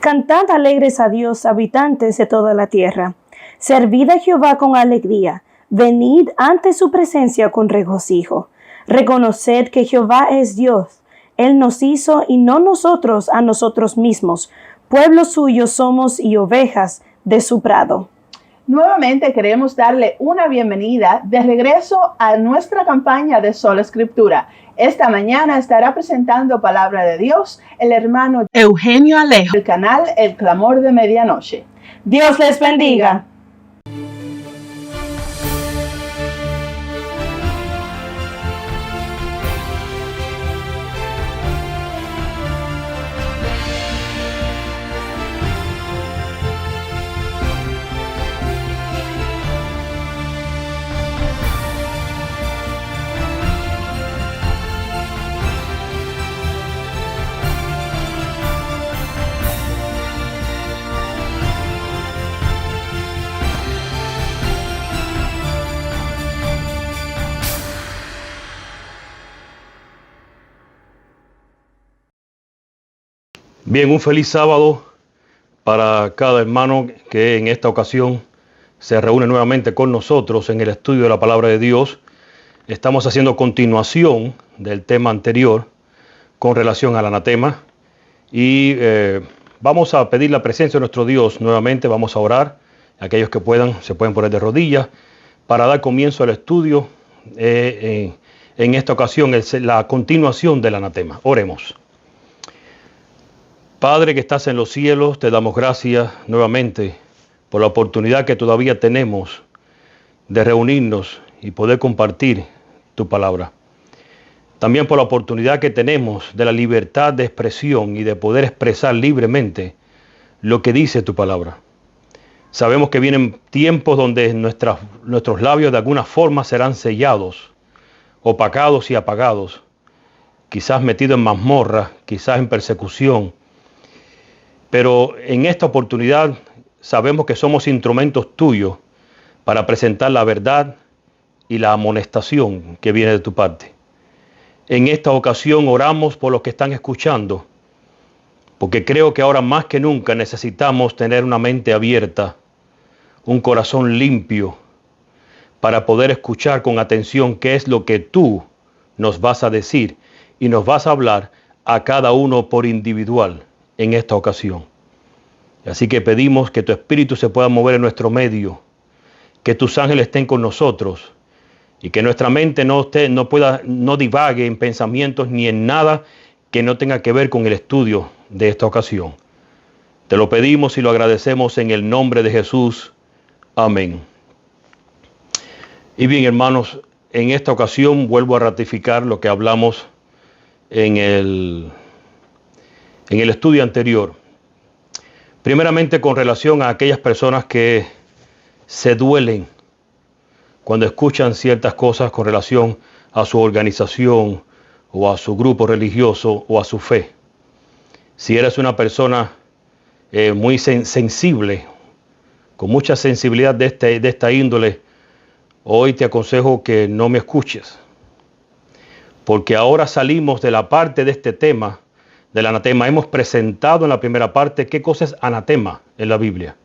Cantad alegres a Dios, habitantes de toda la tierra. Servid a Jehová con alegría. Venid ante su presencia con regocijo. Reconoced que Jehová es Dios. Él nos hizo y no nosotros a nosotros mismos. Pueblo suyo somos y ovejas de su prado. Nuevamente queremos darle una bienvenida de regreso a nuestra campaña de Sola Escritura. Esta mañana estará presentando Palabra de Dios el hermano Eugenio Alejo del canal El Clamor de Medianoche. Dios les bendiga. Bien, un feliz sábado para cada hermano que en esta ocasión se reúne nuevamente con nosotros en el estudio de la Palabra de Dios. Estamos haciendo continuación del tema anterior con relación al anatema y vamos a pedir la presencia de nuestro Dios nuevamente. Vamos a orar. Aquellos que puedan se pueden poner de rodillas para dar comienzo al estudio. En esta ocasión es la continuación del anatema. Oremos. Padre que estás en los cielos, te damos gracias nuevamente por la oportunidad que todavía tenemos de reunirnos y poder compartir tu palabra. También por la oportunidad que tenemos de la libertad de expresión y de poder expresar libremente lo que dice tu palabra. Sabemos que vienen tiempos donde nuestros labios de alguna forma serán sellados, opacados y apagados, quizás metidos en mazmorra, quizás en persecución. Pero en esta oportunidad sabemos que somos instrumentos tuyos para presentar la verdad y la amonestación que viene de tu parte. En esta ocasión oramos por los que están escuchando, porque creo que ahora más que nunca necesitamos tener una mente abierta, un corazón limpio, para poder escuchar con atención qué es lo que tú nos vas a decir y nos vas a hablar a cada uno por individual en esta ocasión. Así que pedimos que tu Espíritu se pueda mover en nuestro medio, que tus ángeles estén con nosotros y que nuestra mente no divague en pensamientos ni en nada que no tenga que ver con el estudio de esta ocasión. Te lo pedimos y lo agradecemos en el nombre de Jesús. Amén. Y bien, hermanos, en esta ocasión vuelvo a ratificar lo que hablamos en el estudio anterior. Primeramente con relación a aquellas personas que se duelen cuando escuchan ciertas cosas con relación a su organización o a su grupo religioso o a su fe. Si eres una persona muy sensible, con mucha sensibilidad de esta índole, hoy te aconsejo que no me escuches, porque ahora salimos de la parte de este tema del anatema. Hemos presentado en la primera parte qué cosa es anatema en la Biblia.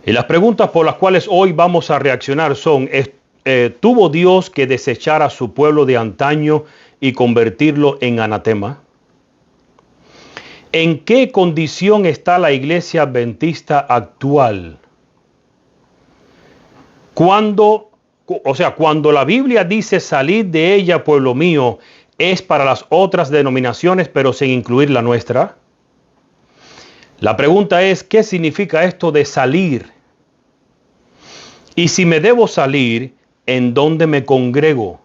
Y las preguntas por las cuales hoy vamos a reaccionar son, ¿tuvo Dios que desechar a su pueblo de antaño y convertirlo en anatema? ¿En qué condición está la iglesia adventista actual? Cuando la Biblia dice salir de ella, pueblo mío, ¿es para las otras denominaciones pero sin incluir la nuestra? La pregunta es, ¿qué significa esto de salir? Y si me debo salir, ¿en dónde me congrego?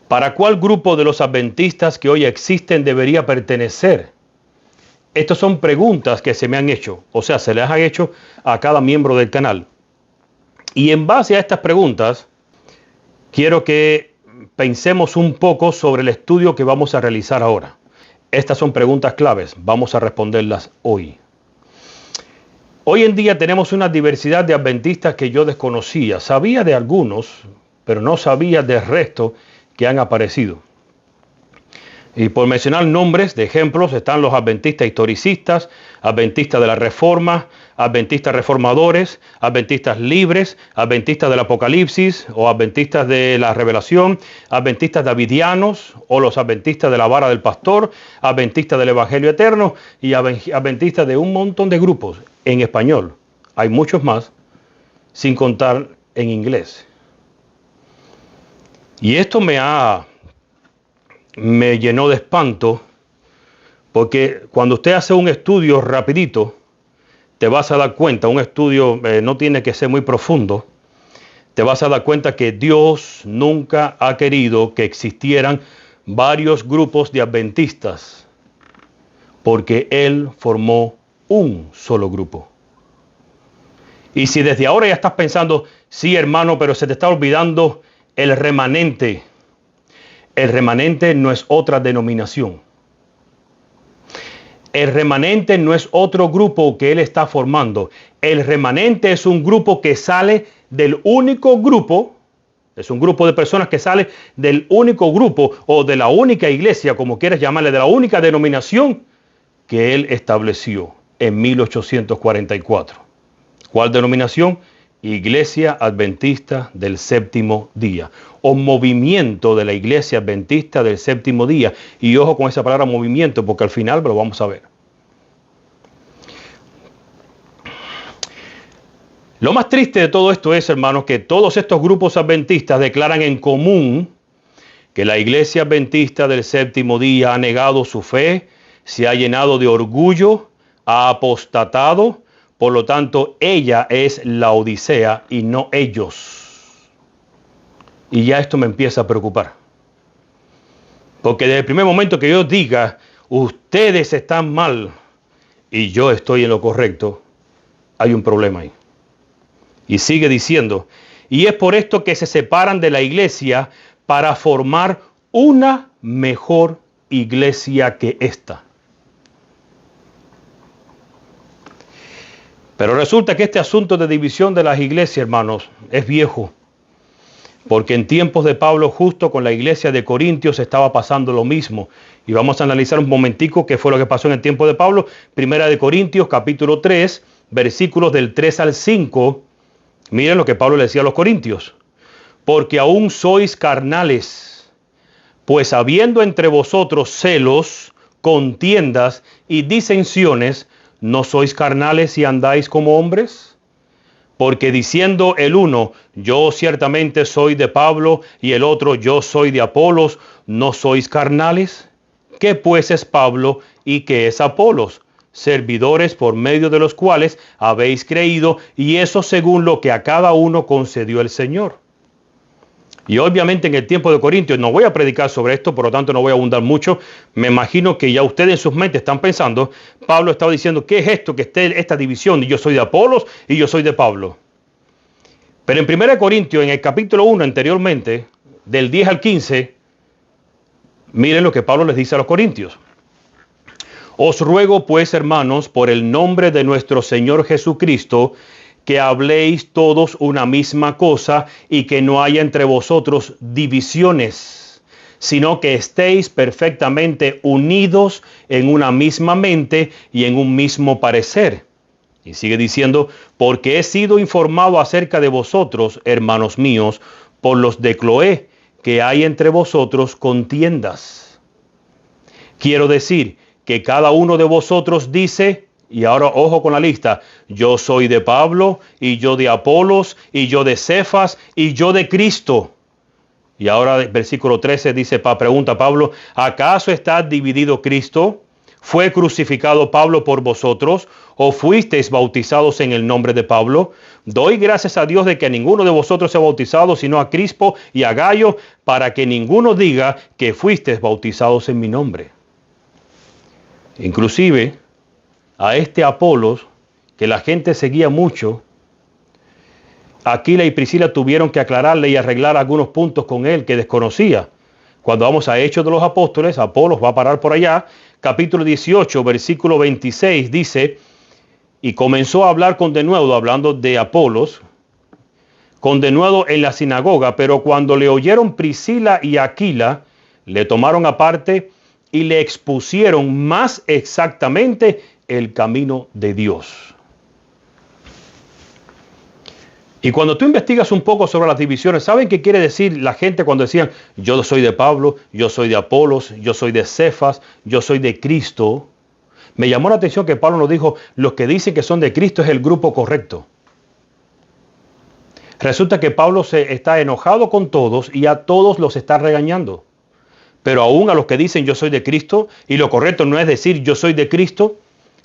¿Para cuál grupo de los adventistas que hoy existen debería pertenecer? Estas son preguntas que se me han hecho, o sea, se les ha hecho a cada miembro del canal. Y en base a estas preguntas, quiero que pensemos un poco sobre el estudio que vamos a realizar ahora. Estas son preguntas claves, vamos a responderlas hoy. Hoy en día tenemos una diversidad de adventistas que yo desconocía. Sabía de algunos, pero no sabía del resto que han aparecido. Y por mencionar nombres de ejemplos, están los adventistas historicistas, adventistas de la Reforma, adventistas reformadores, adventistas libres, adventistas del Apocalipsis o adventistas de la Revelación, adventistas davidianos o los adventistas de la vara del pastor, adventistas del Evangelio eterno y adventistas de un montón de grupos en español. Hay muchos más, sin contar en inglés. Y esto me llenó de espanto, porque cuando usted hace un estudio rapidito, te vas a dar cuenta, un estudio no tiene que ser muy profundo, te vas a dar cuenta que Dios nunca ha querido que existieran varios grupos de adventistas, porque Él formó un solo grupo. Y si desde ahora ya estás pensando, sí hermano, pero se te está olvidando el remanente. El remanente no es otra denominación. El remanente no es otro grupo que Él está formando. El remanente es un grupo que sale del único grupo, es un grupo de personas que sale del único grupo o de la única iglesia, como quieras llamarle, de la única denominación que Él estableció en 1844. ¿Cuál denominación? Iglesia Adventista del Séptimo Día, o movimiento de la Iglesia Adventista del Séptimo Día. Y ojo con esa palabra movimiento, porque al final lo vamos a ver. Lo más triste de todo esto es, hermanos, que todos estos grupos adventistas declaran en común que la Iglesia Adventista del Séptimo Día ha negado su fe, se ha llenado de orgullo, ha apostatado. Por lo tanto, ella es la Odisea y no ellos. Y ya esto me empieza a preocupar. Porque desde el primer momento que yo diga, ustedes están mal y yo estoy en lo correcto, hay un problema ahí. Y sigue diciendo, y es por esto que se separan de la iglesia para formar una mejor iglesia que esta. Pero resulta que este asunto de división de las iglesias, hermanos, es viejo. Porque en tiempos de Pablo, justo con la iglesia de Corintios, estaba pasando lo mismo. Y vamos a analizar un momentico qué fue lo que pasó en el tiempo de Pablo. Primera de Corintios, capítulo 3, versículos del 3 al 5. Miren lo que Pablo le decía a los corintios. Porque aún sois carnales, pues habiendo entre vosotros celos, contiendas y disensiones, ¿no sois carnales y andáis como hombres? Porque diciendo el uno, yo ciertamente soy de Pablo, y el otro, yo soy de Apolos, ¿no sois carnales? ¿Qué pues es Pablo y qué es Apolos? Servidores por medio de los cuales habéis creído, y eso según lo que a cada uno concedió el Señor. Y obviamente en el tiempo de Corintios no voy a predicar sobre esto, por lo tanto no voy a abundar mucho. Me imagino que ya ustedes en sus mentes están pensando, Pablo estaba diciendo, ¿qué es esto que esté esta división? Y yo soy de Apolos y yo soy de Pablo. Pero en 1 Corintios, en el capítulo 1 anteriormente, del 10 al 15, miren lo que Pablo les dice a los corintios. Os ruego pues, hermanos, por el nombre de nuestro Señor Jesucristo, que habléis todos una misma cosa y que no haya entre vosotros divisiones, sino que estéis perfectamente unidos en una misma mente y en un mismo parecer. Y sigue diciendo, porque he sido informado acerca de vosotros, hermanos míos, por los de Cloé, que hay entre vosotros contiendas. Quiero decir que cada uno de vosotros dice, y ahora ojo con la lista, yo soy de Pablo, y yo de Apolos, y yo de Cefas, y yo de Cristo. Y ahora versículo 13 dice, pregunta Pablo, ¿acaso está dividido Cristo? ¿Fue crucificado Pablo por vosotros? ¿O fuisteis bautizados en el nombre de Pablo? Doy gracias a Dios de que ninguno de vosotros sea bautizado, sino a Crispo y a Gayo, para que ninguno diga que fuisteis bautizados en mi nombre. Inclusive, a este Apolos, que la gente seguía mucho, Aquila y Priscila tuvieron que aclararle y arreglar algunos puntos con él que desconocía. Cuando vamos a Hechos de los Apóstoles, Apolos va a parar por allá, capítulo 18, versículo 26, dice, y comenzó a hablar con denuedo, hablando de Apolos, con denuedo en la sinagoga, pero cuando le oyeron Priscila y Aquila, le tomaron aparte y le expusieron más exactamente el camino de Dios. Y cuando tú investigas un poco sobre las divisiones, ¿saben qué quiere decir la gente cuando decían, yo soy de Pablo, yo soy de Apolos, yo soy de Cefas, yo soy de Cristo? Me llamó la atención que Pablo nos dijo, los que dicen que son de Cristo es el grupo correcto. Resulta que Pablo se está enojado con todos y a todos los está regañando. Pero aún a los que dicen yo soy de Cristo, y lo correcto no es decir yo soy de Cristo,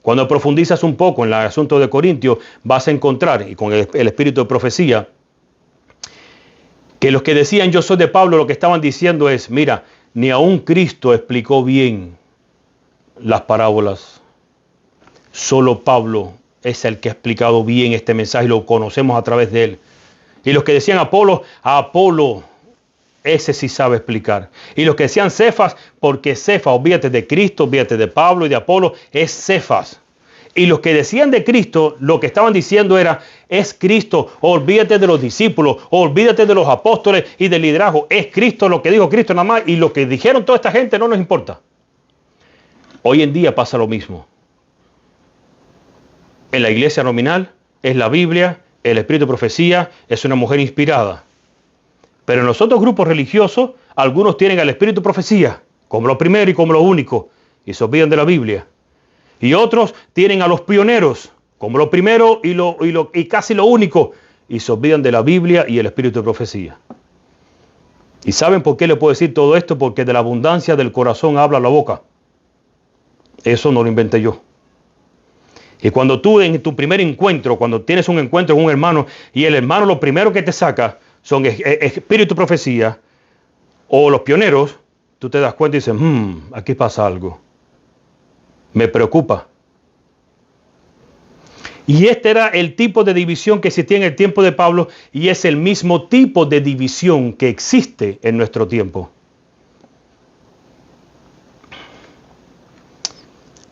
cuando profundizas un poco en el asunto de Corintios, vas a encontrar, y con el espíritu de profecía, que los que decían yo soy de Pablo, lo que estaban diciendo es, mira, ni aún Cristo explicó bien las parábolas. Solo Pablo es el que ha explicado bien este mensaje y lo conocemos a través de él. Y los que decían Apolo, ese sí sabe explicar. Y los que decían Cefas, porque Cefas, olvídate de Cristo, olvídate de Pablo y de Apolo, es Cefas. Y los que decían de Cristo, lo que estaban diciendo era, es Cristo, olvídate de los discípulos, olvídate de los apóstoles y del liderazgo. Es Cristo lo que dijo Cristo nada más, y lo que dijeron toda esta gente no nos importa. Hoy en día pasa lo mismo. En la iglesia nominal es la Biblia, el espíritu de profecía, es una mujer inspirada. Pero en los otros grupos religiosos, algunos tienen el espíritu de profecía, como lo primero y como lo único, y se olvidan de la Biblia. Y otros tienen a los pioneros, como lo primero y casi lo único, y se olvidan de la Biblia y el espíritu de profecía. ¿Y saben por qué le puedo decir todo esto? Porque de la abundancia del corazón habla la boca. Eso no lo inventé yo. Y cuando tú en tu primer encuentro, cuando tienes un encuentro con un hermano, y el hermano lo primero que te saca son espíritu de profecía o los pioneros, tú te das cuenta y dices, aquí pasa algo. Me preocupa. Y este era el tipo de división que existía en el tiempo de Pablo y es el mismo tipo de división que existe en nuestro tiempo.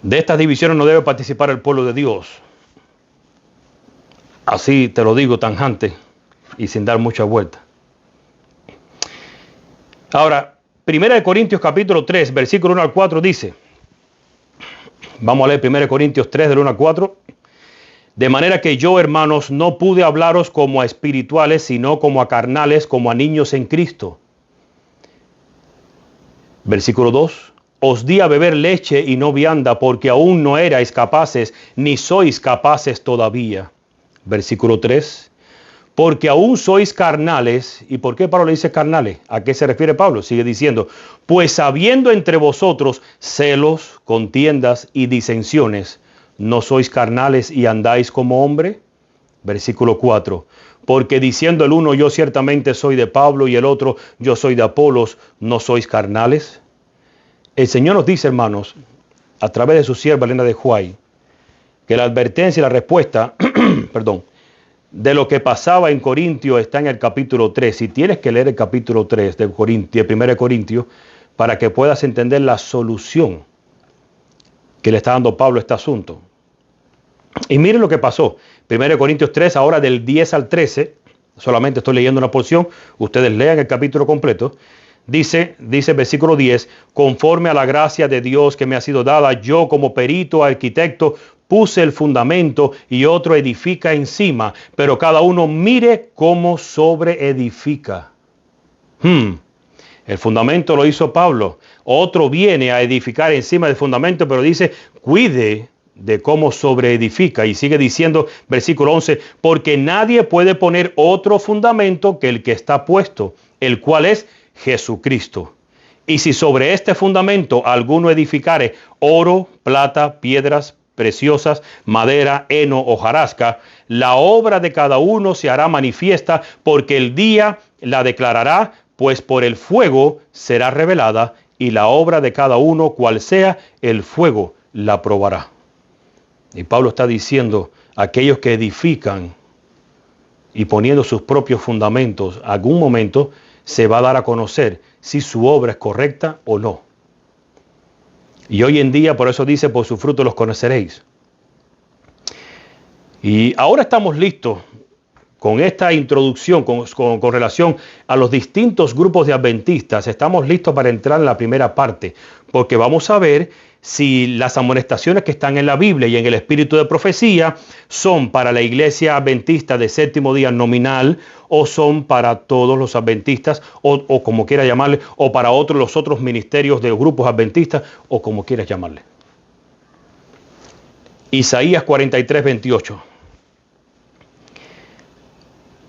De estas divisiones no debe participar el pueblo de Dios. Así te lo digo tajante y sin dar mucha vuelta. Ahora, 1 Corintios capítulo 3, versículo 1 al 4 dice, vamos a leer 1 Corintios 3 del 1 al 4. De manera que yo, hermanos, no pude hablaros como a espirituales, sino como a carnales, como a niños en Cristo. Versículo 2. Os di a beber leche y no vianda, porque aún no erais capaces, ni sois capaces todavía. Versículo 3. Porque aún sois carnales. ¿Y por qué Pablo le dice carnales? ¿A qué se refiere Pablo? Sigue diciendo, pues habiendo entre vosotros celos, contiendas y disensiones, ¿no sois carnales y andáis como hombre? Versículo 4. Porque diciendo el uno, yo ciertamente soy de Pablo, y el otro, yo soy de Apolos, ¿no sois carnales? El Señor nos dice, hermanos, a través de su sierva Elena de White, que la advertencia y la respuesta, de lo que pasaba en Corintios está en el capítulo 3. Si tienes que leer el capítulo 3 de 1 Corintios, para que puedas entender la solución que le está dando Pablo a este asunto. Y miren lo que pasó. 1 Corintios 3, ahora del 10 al 13, solamente estoy leyendo una porción, ustedes lean el capítulo completo. Dice el versículo 10, conforme a la gracia de Dios que me ha sido dada, yo como perito arquitecto puse el fundamento y otro edifica encima, pero cada uno mire cómo sobreedifica. El fundamento lo hizo Pablo, otro viene a edificar encima del fundamento, pero dice, cuide de cómo sobreedifica. Y sigue diciendo, versículo 11, porque nadie puede poner otro fundamento que el que está puesto, el cual es Jesucristo. Y si sobre este fundamento alguno edificare oro, plata, piedras preciosas, madera, heno, hojarasca, la obra de cada uno se hará manifiesta, porque el día la declarará, pues por el fuego será revelada, y la obra de cada uno, cual sea, el fuego la probará. Y Pablo está diciendo, aquellos que edifican y poniendo sus propios fundamentos, algún momento se va a dar a conocer si su obra es correcta o no. Y hoy en día, por eso dice, por su fruto los conoceréis. Y ahora estamos listos con esta introducción, con relación a los distintos grupos de adventistas, estamos listos para entrar en la primera parte, porque vamos a ver si las amonestaciones que están en la Biblia y en el espíritu de profecía son para la iglesia adventista de séptimo día nominal, o son para todos los adventistas, o como quiera llamarle, o para los otros ministerios de grupos adventistas, o como quieras llamarle. Isaías 43, 28.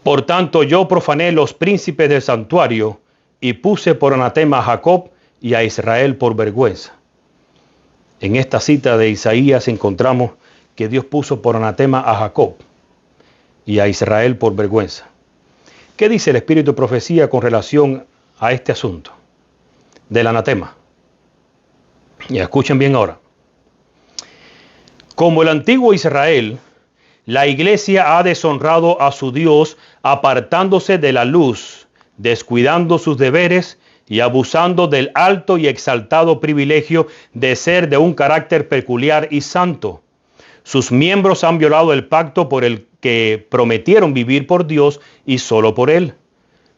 Por tanto, yo profané los príncipes del santuario y puse por anatema a Jacob y a Israel por vergüenza. En esta cita de Isaías encontramos que Dios puso por anatema a Jacob y a Israel por vergüenza. ¿Qué dice el espíritu de profecía con relación a este asunto del anatema? Y escuchen bien ahora. Como el antiguo Israel, la iglesia ha deshonrado a su Dios apartándose de la luz, descuidando sus deberes y abusando del alto y exaltado privilegio de ser de un carácter peculiar y santo. Sus miembros han violado el pacto por el que prometieron vivir por Dios y solo por Él.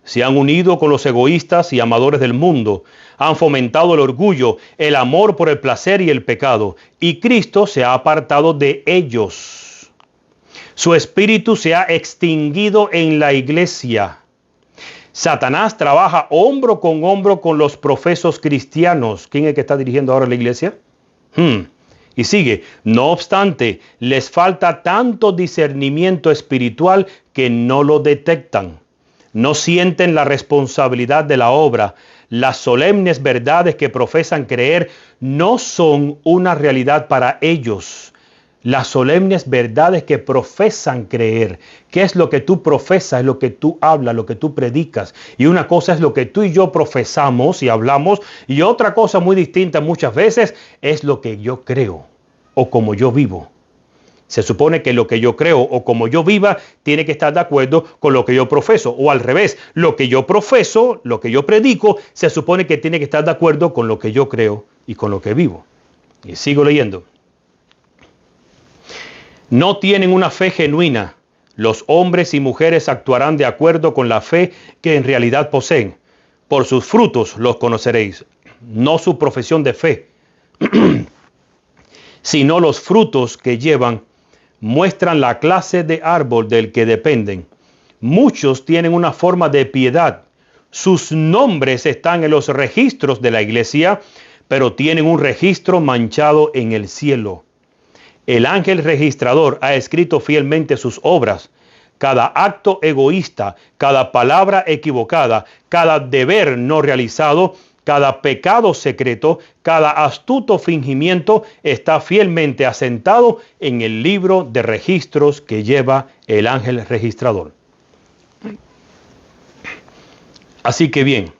Se han unido con los egoístas y amadores del mundo, han fomentado el orgullo, el amor por el placer y el pecado, y Cristo se ha apartado de ellos. Su espíritu se ha extinguido en la iglesia. Satanás trabaja hombro con los profesos cristianos. ¿Quién es el que está dirigiendo ahora la iglesia? Y sigue, no obstante, les falta tanto discernimiento espiritual que no lo detectan. No sienten la responsabilidad de la obra. Las solemnes verdades que profesan creer no son una realidad para ellos. Las solemnes verdades que profesan creer. ¿Qué es lo que tú profesas? Es lo que tú hablas, lo que tú predicas. Y una cosa es lo que tú y yo profesamos y hablamos. Y otra cosa muy distinta muchas veces es lo que yo creo o como yo vivo. Se supone que lo que yo creo o como yo viva tiene que estar de acuerdo con lo que yo profeso. O al revés, lo que yo profeso, lo que yo predico, se supone que tiene que estar de acuerdo con lo que yo creo y con lo que vivo. Y sigo leyendo. No tienen una fe genuina. Los hombres y mujeres actuarán de acuerdo con la fe que en realidad poseen. Por sus frutos los conoceréis. No su profesión de fe, sino los frutos que llevan muestran la clase de árbol del que dependen. Muchos tienen una forma de piedad. Sus nombres están en los registros de la iglesia, pero tienen un registro manchado en el cielo. El ángel registrador ha escrito fielmente sus obras. Cada acto egoísta, cada palabra equivocada, cada deber no realizado, cada pecado secreto, cada astuto fingimiento está fielmente asentado en el libro de registros que lleva el ángel registrador. Así que bien,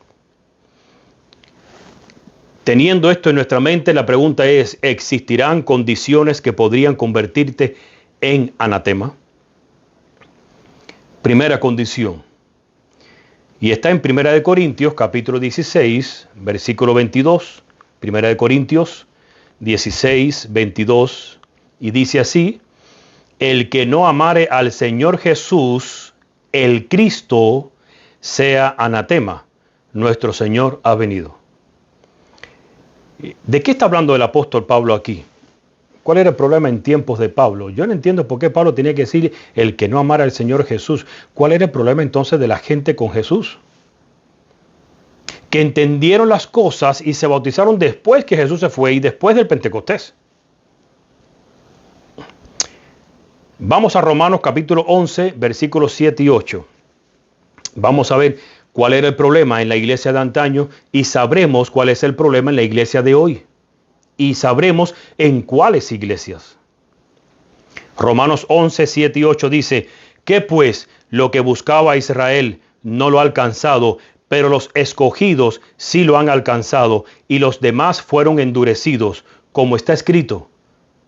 teniendo esto en nuestra mente, la pregunta es, ¿existirán condiciones que podrían convertirte en anatema? Primera condición. Y está en 1 Corintios, capítulo 16, versículo 22. 1 Corintios 16, 22. Y dice así, el que no amare al Señor Jesús, el Cristo, sea anatema. Nuestro Señor ha venido. ¿De qué está hablando el apóstol Pablo aquí? ¿Cuál era el problema en tiempos de Pablo? Yo no entiendo por qué Pablo tenía que decir el que no amara al Señor Jesús. ¿Cuál era el problema entonces de la gente con Jesús? Que entendieron las cosas y se bautizaron después que Jesús se fue y después del Pentecostés. Vamos a Romanos capítulo 11, versículos 7 y 8. Vamos a ver cuál era el problema en la iglesia de antaño y sabremos cuál es el problema en la iglesia de hoy. Y sabremos en cuáles iglesias. Romanos 11, 7 y 8 dice, que pues lo que buscaba Israel no lo ha alcanzado, pero los escogidos sí lo han alcanzado, y los demás fueron endurecidos, como está escrito.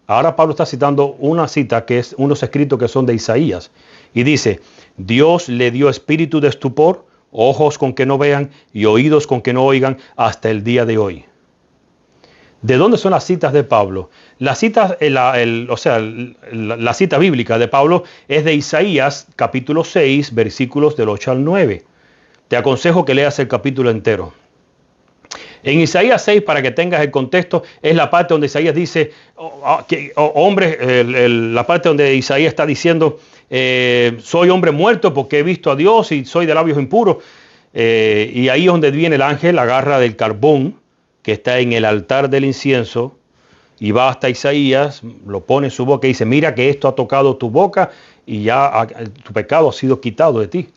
Ahora Pablo está citando una cita que es unos escritos que son de Isaías. Y dice, Dios le dio espíritu de estupor, ojos con que no vean y oídos con que no oigan hasta el día de hoy. ¿De dónde son las citas de Pablo? Las citas, la cita bíblica de Pablo es de Isaías capítulo 6, versículos del 8 al 9. Te aconsejo que leas el capítulo entero. En Isaías 6, para que tengas el contexto, es la parte donde Isaías dice, la parte donde Isaías está diciendo, soy hombre muerto porque he visto a Dios y soy de labios impuros. Y ahí es donde viene el ángel, agarra del carbón que está en el altar del incienso y va hasta Isaías, lo pone en su boca y dice, mira que esto ha tocado tu boca y ya tu pecado ha sido quitado de ti.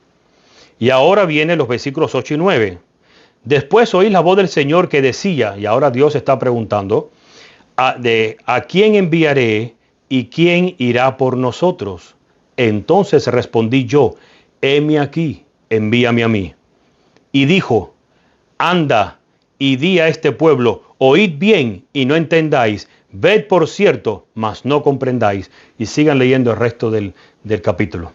Y ahora vienen los versículos 8 y 9. Después oí la voz del Señor que decía, y ahora Dios está preguntando, ¿a quién enviaré y quién irá por nosotros? Entonces respondí yo, heme aquí, envíame a mí. Y dijo, anda y di a este pueblo, oíd bien y no entendáis, ved por cierto, mas no comprendáis. Y sigan leyendo el resto del capítulo.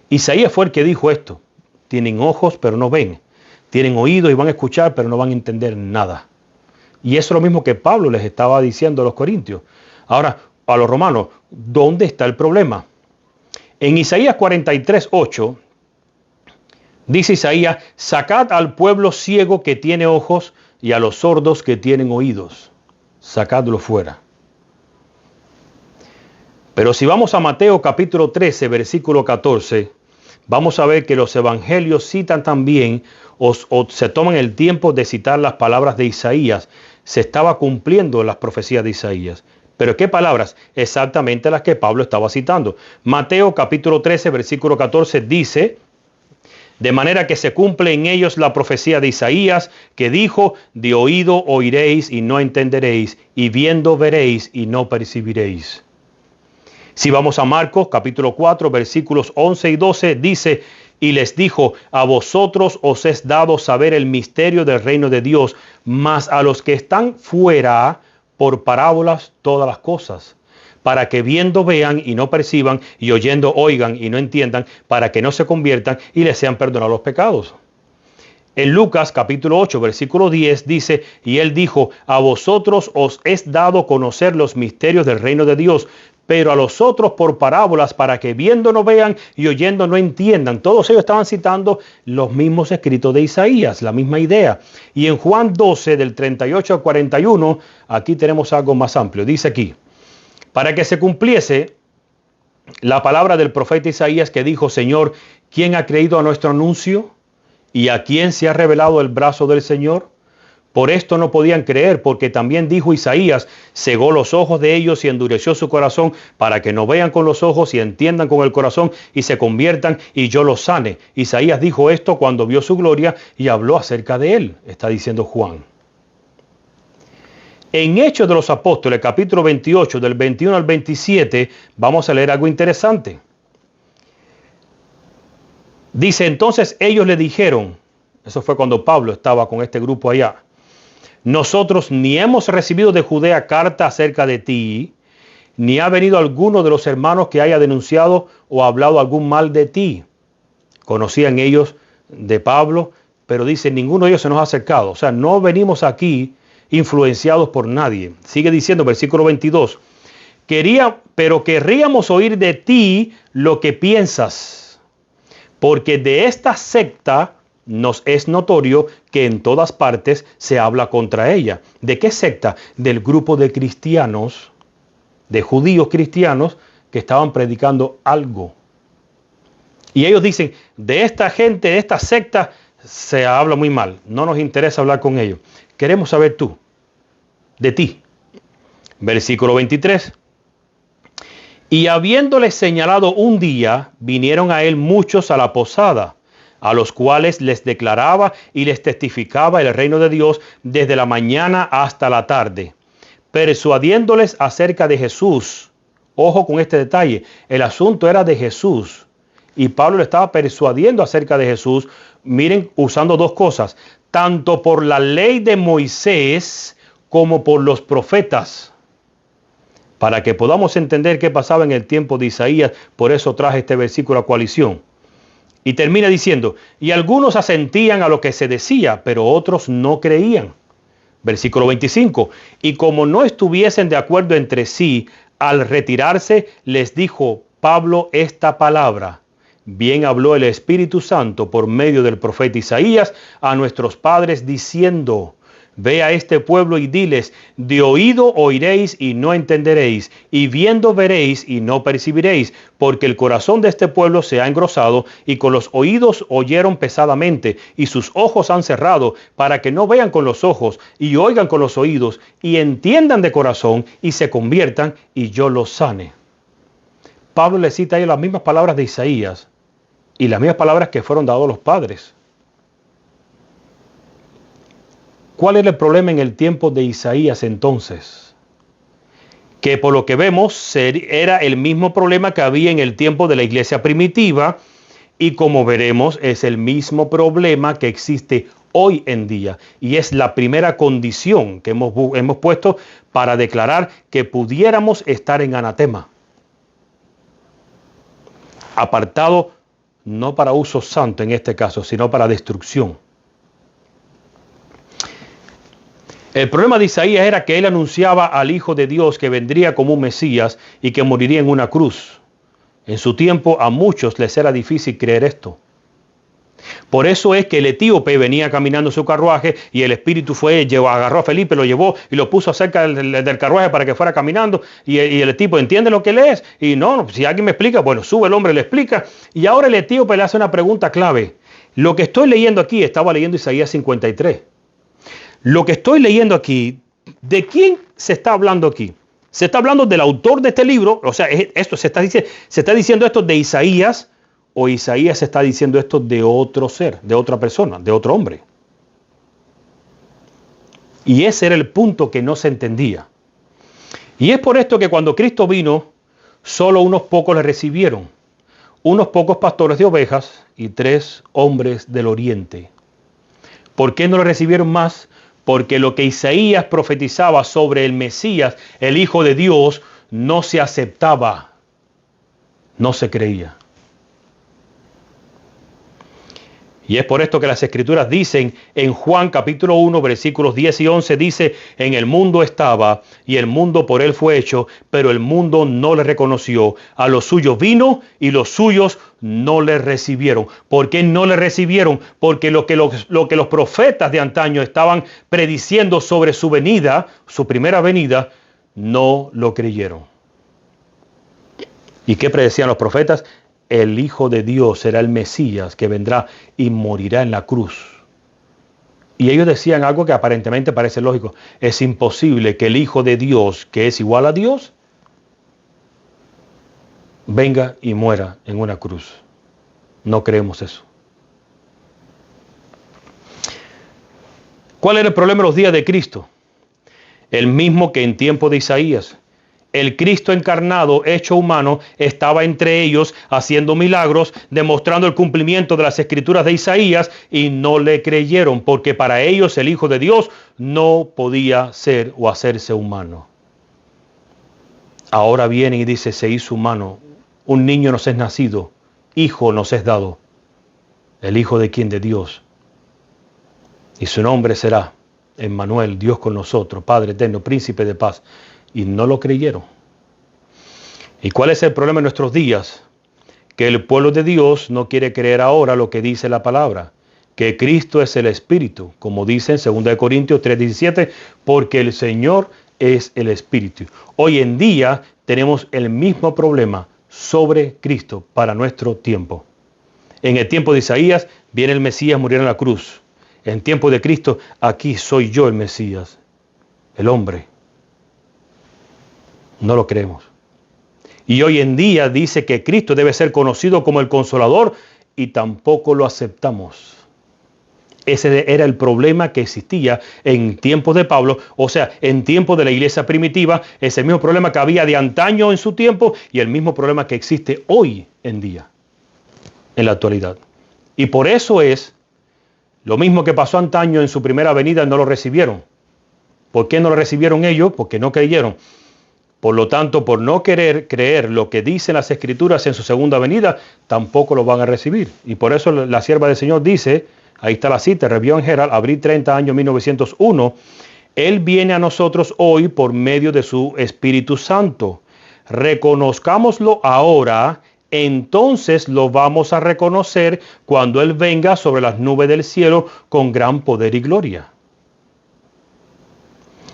Isaías fue el que dijo esto. Tienen ojos pero no ven. Tienen oídos y van a escuchar pero no van a entender nada. Y eso es lo mismo que Pablo les estaba diciendo a los corintios. Ahora, a los romanos, ¿dónde está el problema? En Isaías 43, 8, dice Isaías, sacad al pueblo ciego que tiene ojos y a los sordos que tienen oídos. Sacadlo fuera. Pero si vamos a Mateo capítulo 13, versículo 14, vamos a ver que los evangelios citan también o se toman el tiempo de citar las palabras de Isaías. Se estaba cumpliendo las profecías de Isaías. ¿Pero qué palabras? Exactamente las que Pablo estaba citando. Mateo capítulo 13, versículo 14 dice, de manera que se cumple en ellos la profecía de Isaías, que dijo, de oído oiréis y no entenderéis, y viendo veréis y no percibiréis. Si vamos a Marcos capítulo 4, versículos 11 y 12, dice, y les dijo, a vosotros os es dado saber el misterio del reino de Dios, mas a los que están fuera, por parábolas todas las cosas, para que viendo vean y no perciban, y oyendo oigan y no entiendan, para que no se conviertan y les sean perdonados los pecados. En Lucas capítulo 8, versículo 10 dice, y él dijo, a vosotros os es dado conocer los misterios del reino de Dios, pero a los otros por parábolas, para que viendo no vean y oyendo no entiendan. Todos ellos estaban citando los mismos escritos de Isaías, la misma idea. Y en Juan 12, del 38 al 41, aquí tenemos algo más amplio. Dice aquí, para que se cumpliese la palabra del profeta Isaías que dijo, Señor, ¿quién ha creído a nuestro anuncio? ¿Y a quién se ha revelado el brazo del Señor? Por esto no podían creer, porque también dijo Isaías, cegó los ojos de ellos y endureció su corazón, para que no vean con los ojos y entiendan con el corazón y se conviertan y yo los sane. Isaías dijo esto cuando vio su gloria y habló acerca de él, está diciendo Juan. En Hechos de los Apóstoles, capítulo 28, del 21 al 27, vamos a leer algo interesante. Dice, entonces ellos le dijeron, eso fue cuando Pablo estaba con este grupo allá, nosotros ni hemos recibido de Judea carta acerca de ti, ni ha venido alguno de los hermanos que haya denunciado o hablado algún mal de ti. Conocían ellos de Pablo, pero dicen, ninguno de ellos se nos ha acercado. O sea, no venimos aquí influenciados por nadie. Sigue diciendo, versículo 22, pero querríamos oír de ti lo que piensas, porque de esta secta nos es notorio que en todas partes se habla contra ella. ¿De qué secta? Del grupo de cristianos, de judíos cristianos que estaban predicando algo. Y ellos dicen, de esta gente, de esta secta, se habla muy mal. No nos interesa hablar con ellos. Queremos saber tú, de ti. Versículo 23. Y habiéndoles señalado un día, vinieron a él muchos a la posada, a los cuales les declaraba y les testificaba el reino de Dios desde la mañana hasta la tarde, persuadiéndoles acerca de Jesús. Ojo con este detalle, el asunto era de Jesús, y Pablo le estaba persuadiendo acerca de Jesús, miren, usando dos cosas, tanto por la ley de Moisés como por los profetas, para que podamos entender qué pasaba en el tiempo de Isaías. Por eso traje este versículo a coalición. Y termina diciendo, y algunos asentían a lo que se decía, pero otros no creían. Versículo 25. Y como no estuviesen de acuerdo entre sí, al retirarse les dijo Pablo esta palabra: bien habló el Espíritu Santo por medio del profeta Isaías a nuestros padres diciendo: ve a este pueblo y diles, de oído oiréis y no entenderéis, y viendo veréis y no percibiréis, porque el corazón de este pueblo se ha engrosado, y con los oídos oyeron pesadamente, y sus ojos han cerrado, para que no vean con los ojos, y oigan con los oídos, y entiendan de corazón, y se conviertan, y yo los sane. Pablo le cita ahí las mismas palabras de Isaías, y las mismas palabras que fueron dadas a los padres. ¿Cuál era el problema en el tiempo de Isaías entonces? Que por lo que vemos era el mismo problema que había en el tiempo de la iglesia primitiva, y como veremos es el mismo problema que existe hoy en día, y es la primera condición que hemos puesto para declarar que pudiéramos estar en anatema. Apartado no para uso santo en este caso, sino para destrucción. El problema de Isaías era que él anunciaba al Hijo de Dios que vendría como un Mesías y que moriría en una cruz. En su tiempo a muchos les era difícil creer esto. Por eso es que el etíope venía caminando su carruaje y el Espíritu agarró a Felipe, lo llevó y lo puso cerca del carruaje para que fuera caminando. Y el tipo entiende lo que él es. Y no, si alguien me explica, bueno, sube el hombre, le explica. Y ahora el etíope le hace una pregunta clave. Lo que estoy leyendo aquí, estaba leyendo Isaías 53. Lo que estoy leyendo aquí, ¿de quién se está hablando aquí? Se está hablando del autor de este libro, o sea, esto se está diciendo esto de Isaías, o Isaías se está diciendo esto de otro ser, de otra persona, de otro hombre. Y ese era el punto que no se entendía. Y es por esto que cuando Cristo vino, solo unos pocos le recibieron. Unos pocos pastores de ovejas y 3 hombres del oriente. ¿Por qué no le recibieron más? Porque lo que Isaías profetizaba sobre el Mesías, el Hijo de Dios, no se aceptaba, no se creía. Y es por esto que las Escrituras dicen en Juan capítulo 1, versículos 10 y 11, dice: en el mundo estaba, y el mundo por él fue hecho, pero el mundo no le reconoció. A los suyos vino, y los suyos no le recibieron. ¿Por qué no le recibieron? Porque lo que los profetas de antaño estaban prediciendo sobre su venida, su primera venida, no lo creyeron. ¿Y qué predecían los profetas? El Hijo de Dios será el Mesías que vendrá y morirá en la cruz. Y ellos decían algo que aparentemente parece lógico. Es imposible que el Hijo de Dios, que es igual a Dios, venga y muera en una cruz. No creemos eso. ¿Cuál era el problema en los días de Cristo? El mismo que en tiempo de Isaías. El Cristo encarnado, hecho humano, estaba entre ellos haciendo milagros, demostrando el cumplimiento de las Escrituras de Isaías, y no le creyeron, porque para ellos el Hijo de Dios no podía ser o hacerse humano. Ahora viene y dice: se hizo humano, un niño nos es nacido, hijo nos es dado. ¿El Hijo de quién? De Dios. Y su nombre será Emmanuel, Dios con nosotros, Padre eterno, Príncipe de paz. Y no lo creyeron. ¿Y cuál es el problema en nuestros días? Que el pueblo de Dios no quiere creer ahora lo que dice la palabra. Que Cristo es el Espíritu, como dice en 2 Corintios 3:17, porque el Señor es el Espíritu. Hoy en día tenemos el mismo problema sobre Cristo para nuestro tiempo. En el tiempo de Isaías viene el Mesías, morir en la cruz. En tiempo de Cristo, aquí soy yo el Mesías, el hombre. No lo creemos. Y hoy en día dice que Cristo debe ser conocido como el Consolador, y tampoco lo aceptamos. Ese era el problema que existía en tiempos de Pablo, o sea, en tiempos de la iglesia primitiva. Es el mismo problema que había de antaño en su tiempo y el mismo problema que existe hoy en día, en la actualidad. Y por eso es lo mismo que pasó antaño en su primera venida, no lo recibieron. ¿Por qué no lo recibieron ellos? Porque no creyeron. Por lo tanto, por no querer creer lo que dicen las Escrituras en su segunda venida, tampoco lo van a recibir. Y por eso la sierva del Señor dice, ahí está la cita, Review and Herald, abril 30, año 1901, Él viene a nosotros hoy por medio de su Espíritu Santo. Reconozcámoslo ahora, entonces lo vamos a reconocer cuando Él venga sobre las nubes del cielo con gran poder y gloria.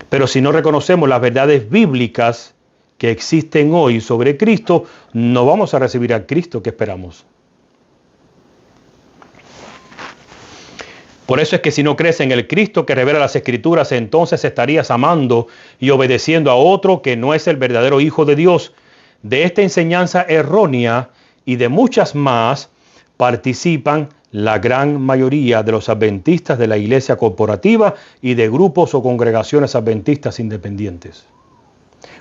Pero si no reconocemos las verdades bíblicas que existen hoy sobre Cristo, no vamos a recibir a Cristo que esperamos. Por eso es que si no crees en el Cristo que revela las Escrituras, entonces estarías amando y obedeciendo a otro que no es el verdadero Hijo de Dios. De esta enseñanza errónea y de muchas más participan la gran mayoría de los adventistas de la iglesia corporativa y de grupos o congregaciones adventistas independientes.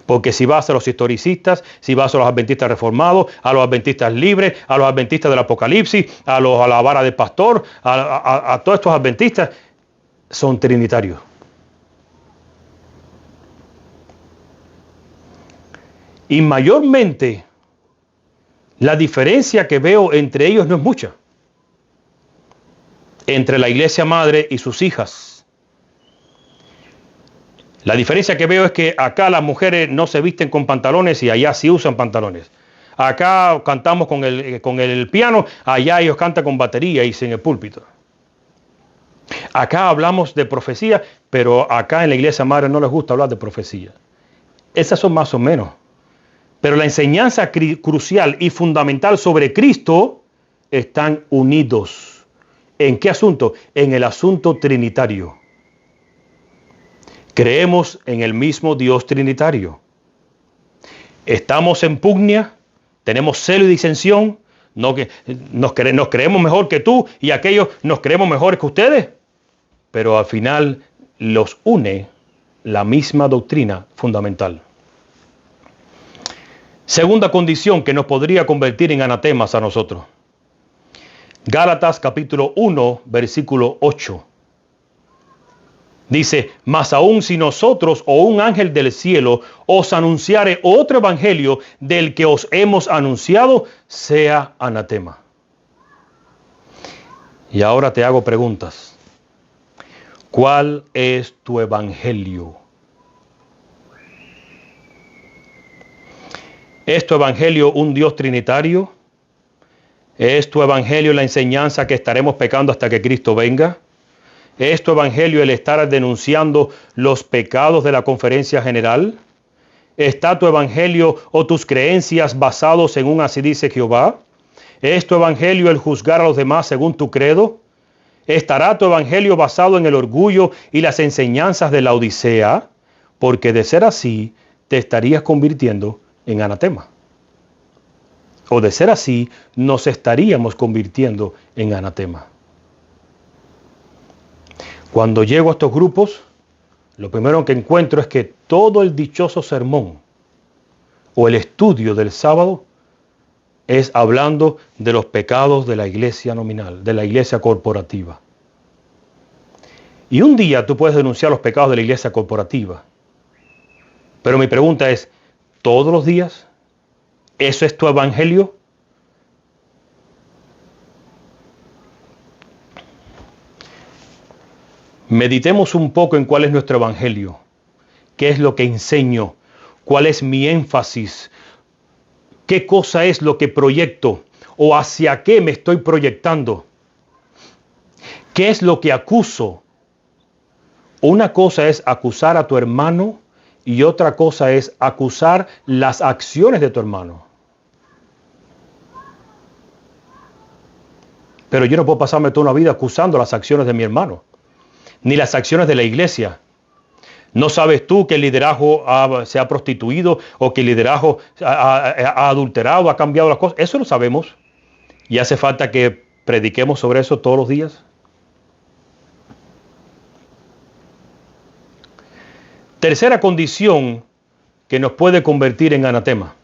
Porque si vas a los historicistas, si vas a los adventistas reformados, a los adventistas libres, a los adventistas del Apocalipsis, a la vara del pastor, a todos estos adventistas, son trinitarios. Y mayormente, la diferencia que veo entre ellos no es mucha. Entre la iglesia madre y sus hijas. La diferencia que veo es que acá las mujeres no se visten con pantalones y allá sí usan pantalones. Acá cantamos con el piano, allá ellos cantan con batería y en el púlpito. Acá hablamos de profecía, pero acá en la iglesia madre no les gusta hablar de profecía. Esas son más o menos. Pero la enseñanza crucial y fundamental sobre Cristo están unidos. ¿En qué asunto? En el asunto trinitario. Creemos en el mismo Dios trinitario. Estamos en pugnia, tenemos celo y disensión, nos creemos mejor que tú y aquellos nos creemos mejores que ustedes. Pero al final los une la misma doctrina fundamental. Segunda condición que nos podría convertir en anatemas a nosotros. Gálatas capítulo 1, versículo 8. Dice, mas aún si nosotros o un ángel del cielo os anunciare otro evangelio del que os hemos anunciado, sea anatema. Y ahora te hago preguntas. ¿Cuál es tu evangelio? ¿Es tu evangelio un Dios trinitario? ¿Es tu evangelio la enseñanza que estaremos pecando hasta que Cristo venga? ¿Es tu evangelio el estar denunciando los pecados de la conferencia general? ¿Está tu evangelio o tus creencias basados en un así dice Jehová? ¿Es tu evangelio el juzgar a los demás según tu credo? ¿Estará tu evangelio basado en el orgullo y las enseñanzas de la Odisea? Porque de ser así, te estarías convirtiendo en anatema. O de ser así, nos estaríamos convirtiendo en anatema. Cuando llego a estos grupos, lo primero que encuentro es que todo el dichoso sermón o el estudio del sábado es hablando de los pecados de la iglesia nominal, de la iglesia corporativa. Y un día tú puedes denunciar los pecados de la iglesia corporativa. Pero mi pregunta es, ¿todos los días? ¿Eso es tu evangelio? Meditemos un poco en cuál es nuestro evangelio, qué es lo que enseño, cuál es mi énfasis, qué cosa es lo que proyecto o hacia qué me estoy proyectando, qué es lo que acuso. Una cosa es acusar a tu hermano y otra cosa es acusar las acciones de tu hermano. Pero yo no puedo pasarme toda una vida acusando las acciones de mi hermano, ni las acciones de la iglesia. ¿No sabes tú que el liderazgo se ha prostituido o que el liderazgo ha adulterado, ha cambiado las cosas? Eso lo sabemos. ¿Y hace falta que prediquemos sobre eso todos los días? Tercera condición que nos puede convertir en anatema.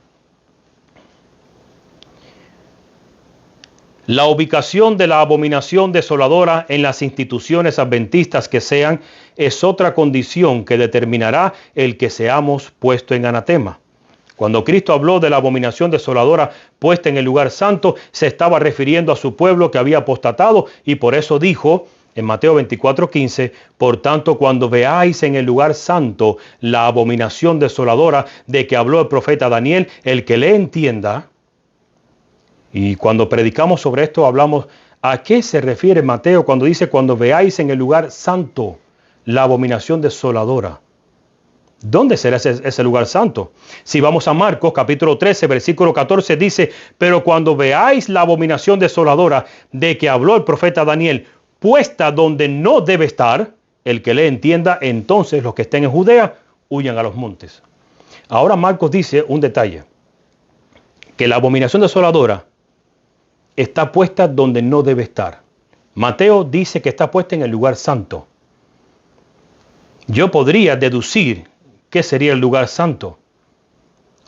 La ubicación de la abominación desoladora en las instituciones adventistas que sean es otra condición que determinará el que seamos puestos en anatema. Cuando Cristo habló de la abominación desoladora puesta en el lugar santo, se estaba refiriendo a su pueblo que había apostatado y por eso dijo en Mateo 24:15, por tanto, cuando veáis en el lugar santo la abominación desoladora de que habló el profeta Daniel, el que le entienda. Y cuando predicamos sobre esto, hablamos a qué se refiere Mateo cuando dice, cuando veáis en el lugar santo la abominación desoladora. ¿Dónde será ese lugar santo? Si vamos a Marcos capítulo 13, versículo 14, dice, pero cuando veáis la abominación desoladora de que habló el profeta Daniel, puesta donde no debe estar, el que le entienda, entonces los que estén en Judea huyan a los montes. Ahora Marcos dice un detalle, que la abominación desoladora está puesta donde no debe estar. Mateo dice que está puesta en el lugar santo. Yo podría deducir qué sería el lugar santo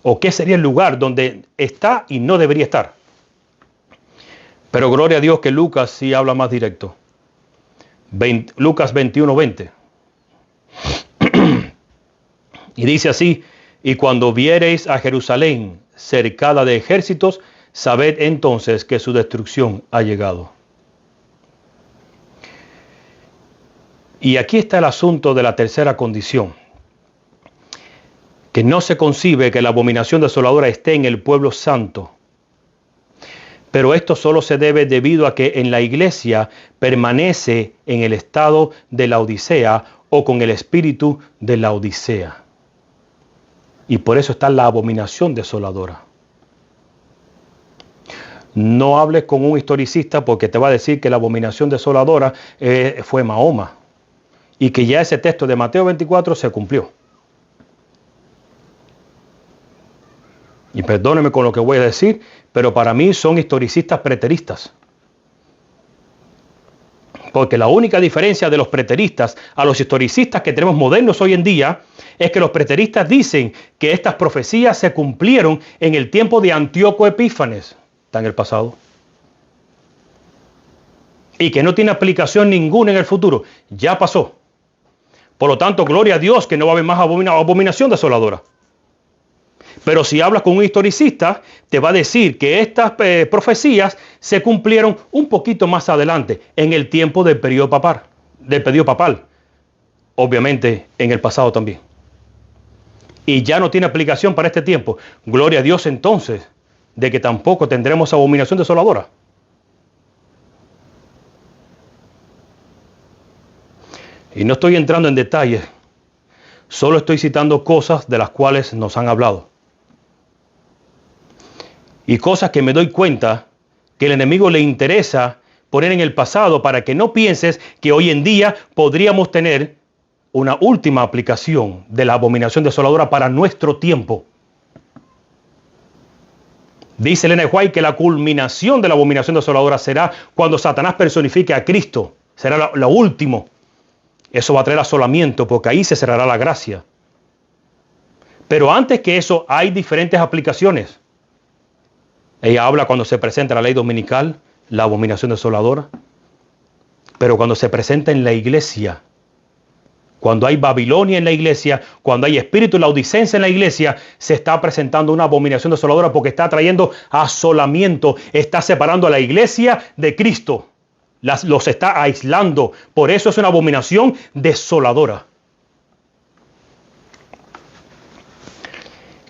o qué sería el lugar donde está y no debería estar. Pero gloria a Dios que Lucas sí habla más directo. Lucas 21:20. Y dice así, y cuando viereis a Jerusalén cercada de ejércitos, sabed entonces que su destrucción ha llegado. Y aquí está el asunto de la tercera condición. Que no se concibe que la abominación desoladora esté en el pueblo santo. Pero esto solo se debe debido a que en la iglesia permanece en el estado de la Odisea o con el espíritu de la Odisea. Y por eso está la abominación desoladora. No hables con un historicista porque te va a decir que la abominación desoladora fue Mahoma. Y que ya ese texto de Mateo 24 se cumplió. Y perdóneme con lo que voy a decir, pero para mí son historicistas preteristas. Porque la única diferencia de los preteristas a los historicistas que tenemos modernos hoy en día es que los preteristas dicen que estas profecías se cumplieron en el tiempo de Antíoco Epífanes, está en el pasado, y que no tiene aplicación ninguna en el futuro, ya pasó. Por lo tanto, gloria a Dios que no va a haber más abominación desoladora. Pero si hablas con un historicista, te va a decir que estas profecías se cumplieron un poquito más adelante, en el tiempo del periodo papal. Obviamente en el pasado también. Y ya no tiene aplicación para este tiempo. Gloria a Dios entonces, de que tampoco tendremos abominación desoladora. Y no estoy entrando en detalles, solo estoy citando cosas de las cuales nos han hablado. Y cosas que me doy cuenta que el enemigo le interesa poner en el pasado para que no pienses que hoy en día podríamos tener una última aplicación de la abominación desoladora para nuestro tiempo. Dice Elena White que la culminación de la abominación desoladora será cuando Satanás personifique a Cristo. Será lo último. Eso va a traer asolamiento porque ahí se cerrará la gracia. Pero antes que eso hay diferentes aplicaciones. Ella habla cuando se presenta la ley dominical, la abominación desoladora. Pero cuando se presenta en la iglesia, cuando hay Babilonia en la iglesia, cuando hay espíritu laudicense en la iglesia, se está presentando una abominación desoladora porque está trayendo asolamiento, está separando a la iglesia de Cristo. Los está aislando. Por eso es una abominación desoladora.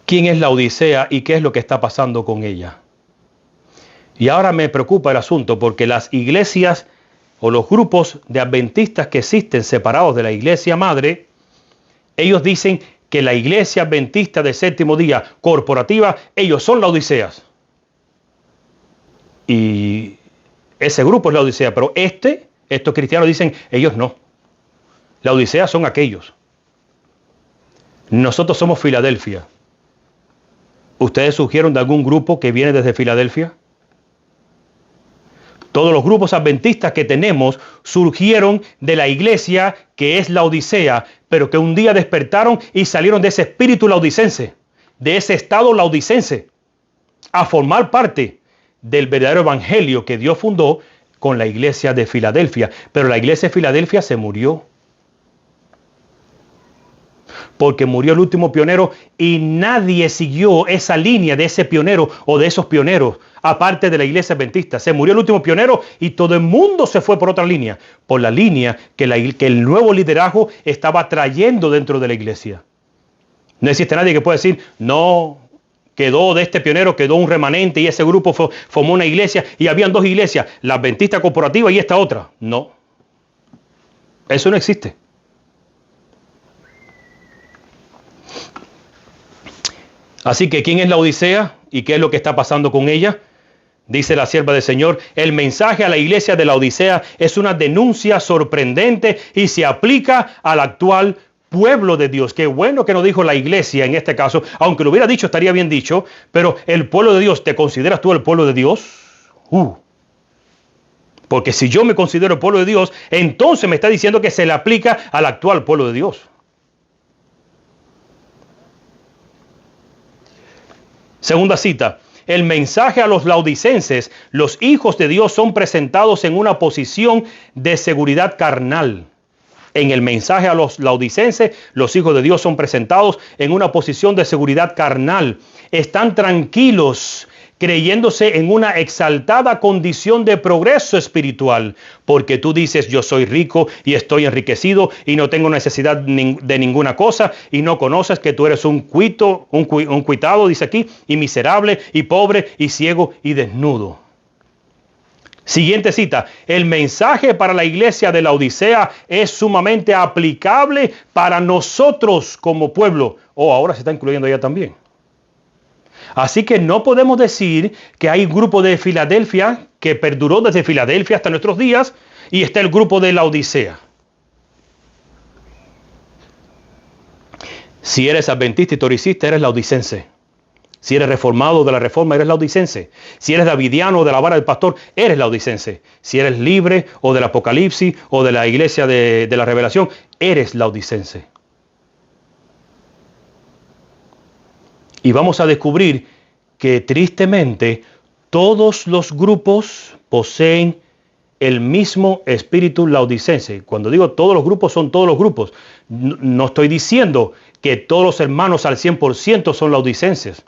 ¿Quién es la Odisea y qué es lo que está pasando con ella? Y ahora me preocupa el asunto porque las iglesias o los grupos de adventistas que existen separados de la iglesia madre, ellos dicen que la iglesia adventista del séptimo día corporativa, ellos son la Odiseas. Y ese grupo es la Odisea, pero estos cristianos dicen, ellos no. La Odisea son aquellos. Nosotros somos Filadelfia. ¿Ustedes surgieron de algún grupo que viene desde Filadelfia? Todos los grupos adventistas que tenemos surgieron de la iglesia que es la Odisea, pero que un día despertaron y salieron de ese espíritu laodicense, de ese estado laodicense, a formar parte del verdadero evangelio que Dios fundó con la iglesia de Filadelfia. Pero la iglesia de Filadelfia se murió. porque murió el último pionero y nadie siguió esa línea de ese pionero o de esos pioneros, aparte de la iglesia adventista. Se murió el último pionero y todo el mundo se fue por otra línea, por la línea que el nuevo liderazgo estaba trayendo dentro de la iglesia. No existe nadie que pueda decir, no, quedó de este pionero, quedó un remanente y ese grupo formó una iglesia y habían dos iglesias, la adventista corporativa y esta otra. No, eso no existe. Así que, ¿quién es la Odisea y qué es lo que está pasando con ella? Dice la sierva del Señor, el mensaje a la iglesia de la Odisea es una denuncia sorprendente y se aplica al actual pueblo de Dios. Qué bueno que no dijo la iglesia en este caso, aunque lo hubiera dicho estaría bien dicho, pero el pueblo de Dios, ¿te consideras tú el pueblo de Dios? Porque si yo me considero el pueblo de Dios, entonces me está diciendo que se le aplica al actual pueblo de Dios. Segunda cita, el mensaje a los laodicenses, los hijos de Dios son presentados en una posición de seguridad carnal. En el mensaje a los laodicenses, los hijos de Dios son presentados en una posición de seguridad carnal. Están tranquilos, creyéndose en una exaltada condición de progreso espiritual, porque tú dices, yo soy rico y estoy enriquecido y no tengo necesidad de ninguna cosa, y no conoces que tú eres un cuitado, dice aquí, y miserable, y pobre, y ciego, y desnudo. Siguiente cita, el mensaje para la iglesia de la Odisea es sumamente aplicable para nosotros como pueblo. Ahora se está incluyendo ella también. Así que no podemos decir que hay un grupo de Filadelfia que perduró desde Filadelfia hasta nuestros días y está el grupo de la Odisea. Si eres adventista y historicista, eres laodicense. Si eres reformado de la reforma, eres laodicense. Si eres davidiano o de la vara del pastor, eres laodicense. Si eres libre o del Apocalipsis o de la iglesia de la revelación, eres laodicense. Y vamos a descubrir que tristemente todos los grupos poseen el mismo espíritu laodicense. Cuando digo todos los grupos, son todos los grupos. No estoy diciendo que todos los hermanos al 100% son laodicenses.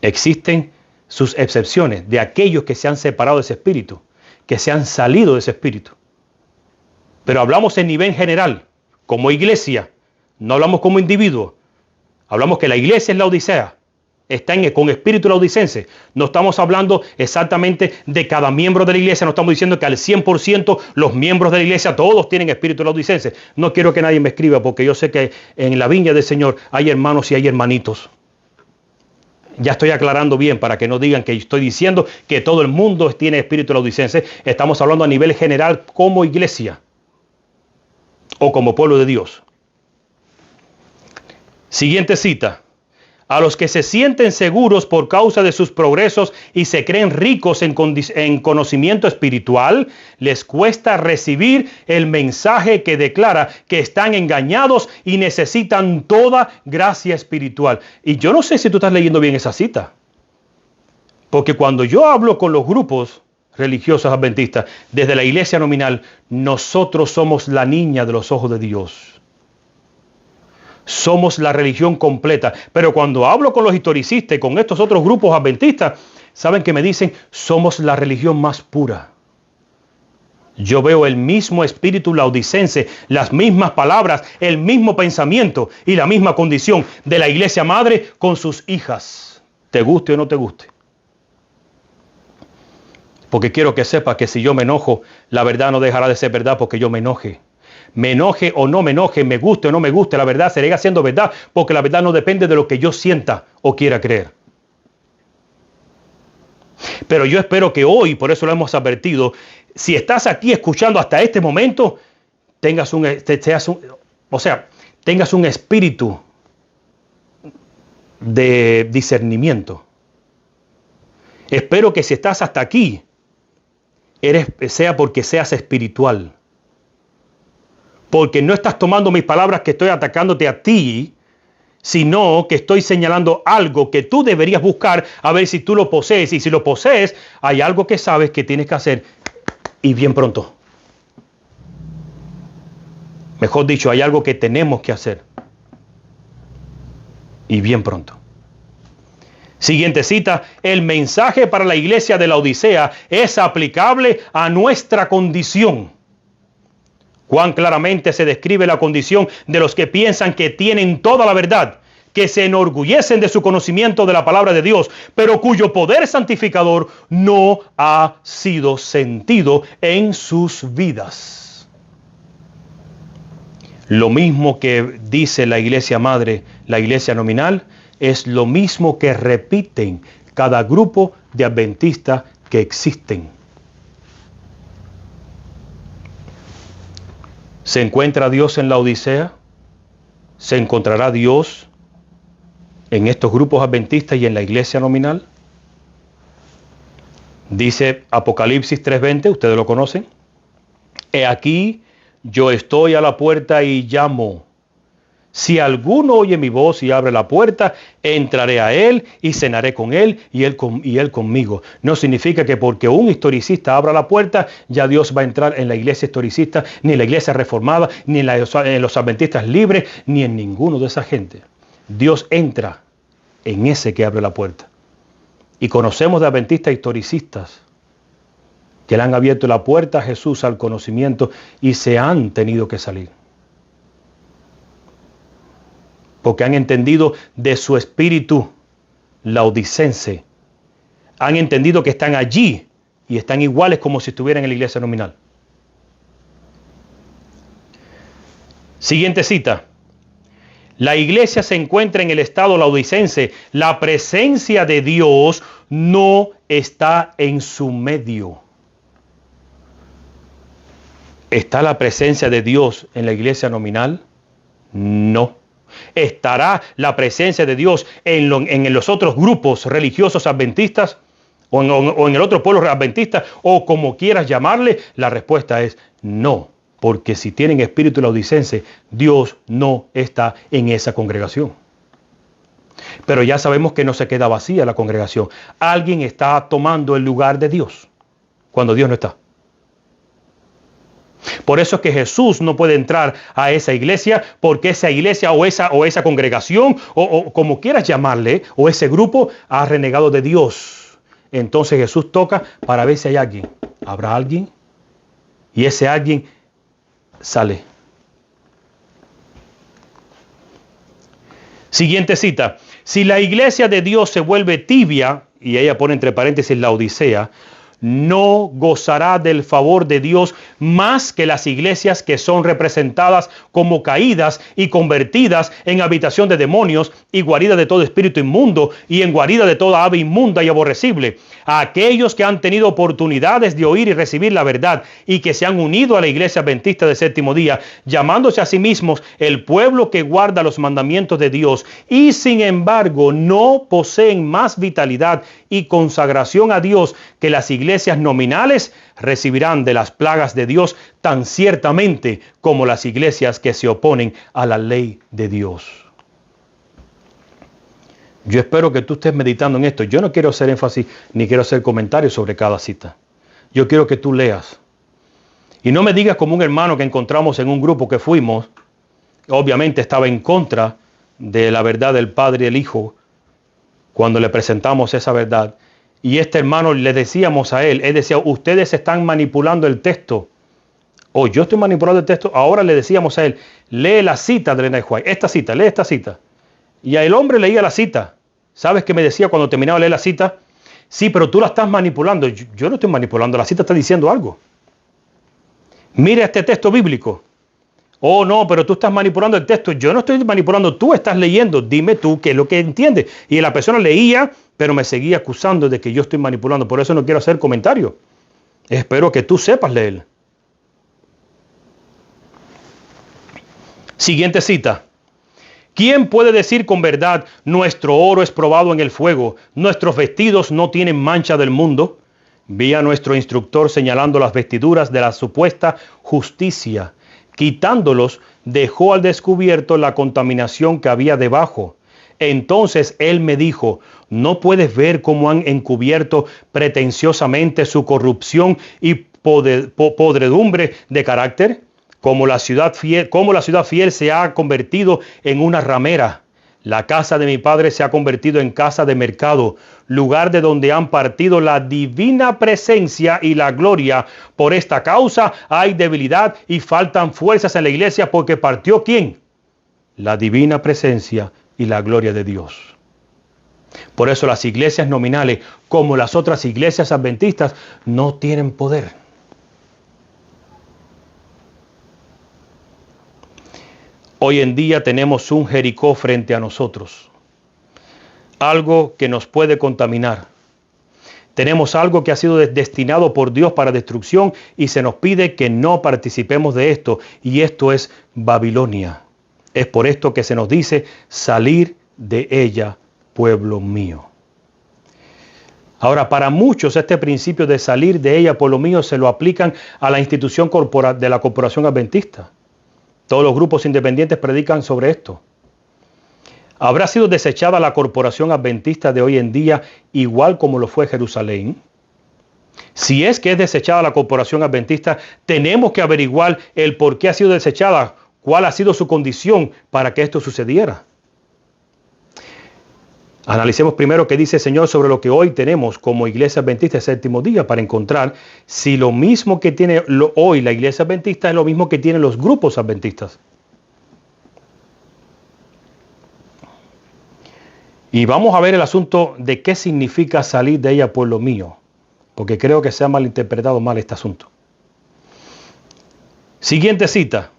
Existen sus excepciones de aquellos que se han separado de ese espíritu, que se han salido de ese espíritu. Pero hablamos en nivel general, como iglesia, no hablamos como individuo. Hablamos que la iglesia es la Odisea, está con espíritu laodicense. No estamos hablando exactamente de cada miembro de la iglesia, no estamos diciendo que al 100% los miembros de la iglesia todos tienen espíritu laodicense. No quiero que nadie me escriba porque yo sé que en la viña del Señor hay hermanos y hay hermanitos. Ya estoy aclarando bien para que no digan que estoy diciendo que todo el mundo tiene espíritu laodicense. Estamos hablando a nivel general como iglesia o como pueblo de Dios. Siguiente cita. A los que se sienten seguros por causa de sus progresos y se creen ricos en conocimiento espiritual, les cuesta recibir el mensaje que declara que están engañados y necesitan toda gracia espiritual. Y yo no sé si tú estás leyendo bien esa cita. Porque cuando yo hablo con los grupos religiosos adventistas, desde la iglesia nominal, nosotros somos la niña de los ojos de Dios. Somos la religión completa. Pero cuando hablo con los historicistas y con estos otros grupos adventistas, ¿saben qué me dicen? Somos la religión más pura. Yo veo el mismo espíritu laodicense, las mismas palabras, el mismo pensamiento y la misma condición de la iglesia madre con sus hijas. Te guste o no te guste. Porque quiero que sepas que si yo me enojo, la verdad no dejará de ser verdad porque yo me enoje. Me enoje o no me enoje, me guste o no me guste, la verdad seguirá siendo verdad, porque la verdad no depende de lo que yo sienta o quiera creer. Pero yo espero que hoy, por eso lo hemos advertido, si estás aquí escuchando hasta este momento, tengas un espíritu de discernimiento. Espero que si estás hasta aquí, sea porque seas espiritual. Porque no estás tomando mis palabras que estoy atacándote a ti, sino que estoy señalando algo que tú deberías buscar a ver si tú lo posees. Y si lo posees, hay algo que sabes que tienes que hacer y bien pronto. Mejor dicho, hay algo que tenemos que hacer. y bien pronto. Siguiente cita, el mensaje para la iglesia de la Odisea es aplicable a nuestra condición. Cuán claramente se describe la condición de los que piensan que tienen toda la verdad, que se enorgullecen de su conocimiento de la palabra de Dios, pero cuyo poder santificador no ha sido sentido en sus vidas. Lo mismo que dice la iglesia madre, la iglesia nominal, es lo mismo que repiten cada grupo de adventistas que existen. ¿Se encuentra Dios en la Odisea? ¿Se encontrará Dios en estos grupos adventistas y en la iglesia nominal? Dice Apocalipsis 3:20, ustedes lo conocen. He aquí, yo estoy a la puerta y llamo. Si alguno oye mi voz y abre la puerta, entraré a él y cenaré con él y él conmigo. No significa que porque un historicista abra la puerta, ya Dios va a entrar en la iglesia historicista, ni en la iglesia reformada, ni en los adventistas libres, ni en ninguno de esa gente. Dios entra en ese que abre la puerta. Y conocemos de adventistas historicistas que le han abierto la puerta a Jesús al conocimiento y se han tenido que salir. Porque han entendido de su espíritu laodicense. Han entendido que están allí y están iguales como si estuvieran en la iglesia nominal. Siguiente cita. La iglesia se encuentra en el estado laodicense. La presencia de Dios no está en su medio. ¿Está la presencia de Dios en la iglesia nominal? No. ¿Estará la presencia de Dios en los otros grupos religiosos adventistas o en el otro pueblo adventista o como quieras llamarle? La respuesta es no, porque si tienen espíritu laodicense, Dios no está en esa congregación. Pero ya sabemos que no se queda vacía la congregación. Alguien está tomando el lugar de Dios cuando Dios no está. Por eso es que Jesús no puede entrar a esa iglesia, porque esa iglesia o esa congregación, o como quieras llamarle, o ese grupo, ha renegado de Dios. Entonces Jesús toca para ver si hay alguien. ¿Habrá alguien? Y ese alguien sale. Siguiente cita. Si la iglesia de Dios se vuelve tibia, y ella pone entre paréntesis la Odisea, no gozará del favor de Dios más que las iglesias que son representadas como caídas y convertidas en habitación de demonios y guarida de todo espíritu inmundo y en guarida de toda ave inmunda y aborrecible. A aquellos que han tenido oportunidades de oír y recibir la verdad y que se han unido a la iglesia adventista del séptimo día, llamándose a sí mismos el pueblo que guarda los mandamientos de Dios y sin embargo no poseen más vitalidad y consagración a Dios que las iglesias nominales, recibirán de las plagas de Dios tan ciertamente como las iglesias que se oponen a la ley de Dios. Yo espero que tú estés meditando en esto. Yo no quiero hacer énfasis ni quiero hacer comentarios sobre cada cita. Yo quiero que tú leas. Y no me digas como un hermano que encontramos en un grupo que fuimos, obviamente estaba en contra de la verdad del Padre y el Hijo cuando le presentamos esa verdad. Y este hermano le decíamos a él decía, ustedes están manipulando el texto. O yo estoy manipulando el texto. Ahora le decíamos a él, lee la cita de Ellen G. White. Esta cita, lee esta cita. Y el hombre leía la cita. ¿Sabes qué me decía cuando terminaba de leer la cita? Sí, pero tú la estás manipulando. Yo no estoy manipulando, la cita está diciendo algo. Mira este texto bíblico. Oh, no, pero tú estás manipulando el texto. Yo no estoy manipulando, tú estás leyendo. Dime tú qué es lo que entiendes. Y la persona leía, pero me seguía acusando de que yo estoy manipulando. Por eso no quiero hacer comentarios. Espero que tú sepas leer. Siguiente cita. ¿Quién puede decir con verdad, nuestro oro es probado en el fuego, nuestros vestidos no tienen mancha del mundo? Vi a nuestro instructor señalando las vestiduras de la supuesta justicia. Quitándolos, dejó al descubierto la contaminación que había debajo. Entonces él me dijo, ¿no puedes ver cómo han encubierto pretenciosamente su corrupción y podredumbre de carácter? Como la ciudad fiel se ha convertido en una ramera. La casa de mi padre se ha convertido en casa de mercado, lugar de donde han partido la divina presencia y la gloria. Por esta causa hay debilidad y faltan fuerzas en la iglesia, porque partió ¿quién? La divina presencia y la gloria de Dios. Por eso las iglesias nominales, como las otras iglesias adventistas, no tienen poder. Hoy en día tenemos un Jericó frente a nosotros. Algo que nos puede contaminar. Tenemos algo que ha sido destinado por Dios para destrucción y se nos pide que no participemos de esto. Y esto es Babilonia. Es por esto que se nos dice salir de ella, pueblo mío. Ahora, para muchos este principio de salir de ella, pueblo mío, se lo aplican a la institución de la Corporación Adventista. Todos los grupos independientes predican sobre esto. ¿Habrá sido desechada la Corporación Adventista de hoy en día igual como lo fue Jerusalén? Si es que es desechada la Corporación Adventista, tenemos que averiguar el por qué ha sido desechada, cuál ha sido su condición para que esto sucediera. Analicemos primero qué dice el Señor sobre lo que hoy tenemos como Iglesia Adventista del Séptimo Día, para encontrar si lo mismo que tiene hoy la Iglesia Adventista es lo mismo que tienen los grupos adventistas. Y vamos a ver el asunto de qué significa salir de ella, pueblo mío, porque creo que se ha malinterpretado mal este asunto. Siguiente cita.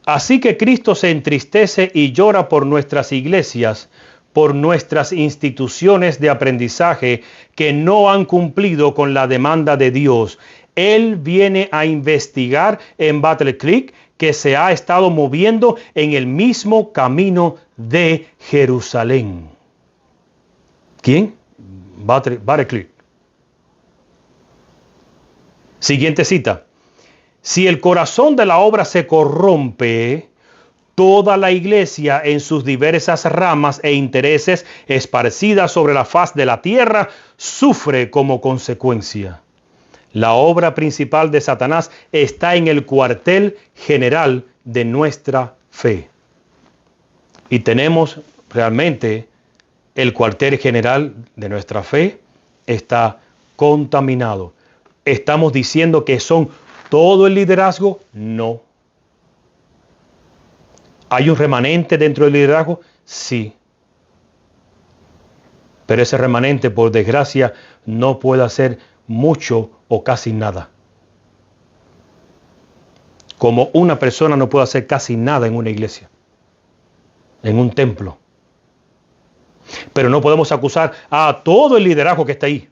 Así que Cristo se entristece y llora por nuestras iglesias, por nuestras instituciones de aprendizaje que no han cumplido con la demanda de Dios. Él viene a investigar en Battle Creek, que se ha estado moviendo en el mismo camino de Jerusalén. ¿Quién? Battle Creek. Siguiente cita. Si el corazón de la obra se corrompe, toda la iglesia en sus diversas ramas e intereses esparcidas sobre la faz de la tierra sufre como consecuencia. La obra principal de Satanás está en el cuartel general de nuestra fe. Y tenemos realmente el cuartel general de nuestra fe está contaminado. ¿Estamos diciendo que son todo el liderazgo? No. ¿Hay un remanente dentro del liderazgo? Sí. Pero ese remanente, por desgracia, no puede hacer mucho o casi nada. Como una persona no puede hacer casi nada en una iglesia, en un templo. Pero no podemos acusar a todo el liderazgo que está ahí.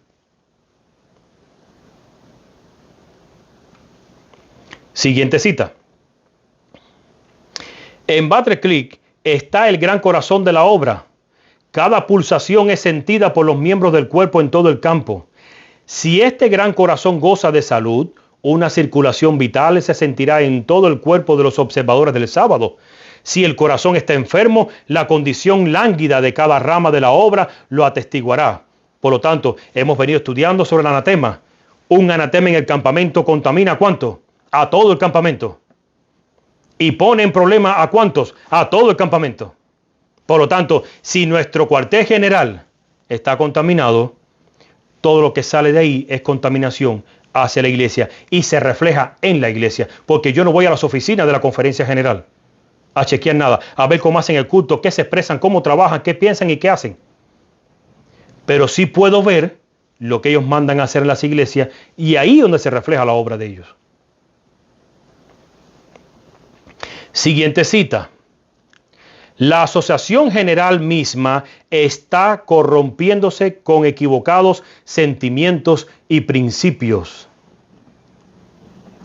Siguiente cita. En Battle Creek está el gran corazón de la obra. Cada pulsación es sentida por los miembros del cuerpo en todo el campo. Si este gran corazón goza de salud, una circulación vital se sentirá en todo el cuerpo de los observadores del sábado. Si el corazón está enfermo, la condición lánguida de cada rama de la obra lo atestiguará. Por lo tanto, hemos venido estudiando sobre el anatema. Un anatema en el campamento contamina ¿a cuánto? A todo el campamento. Y pone en problema ¿a cuántos? A todo el campamento. Por lo tanto, si nuestro cuartel general está contaminado, todo lo que sale de ahí es contaminación hacia la iglesia y se refleja en la iglesia. Porque yo no voy a las oficinas de la conferencia general a chequear nada, a ver cómo hacen el culto, qué se expresan, cómo trabajan, qué piensan y qué hacen. Pero sí puedo ver lo que ellos mandan a hacer en las iglesias y ahí es donde se refleja la obra de ellos. Siguiente cita. La asociación general misma está corrompiéndose con equivocados sentimientos y principios.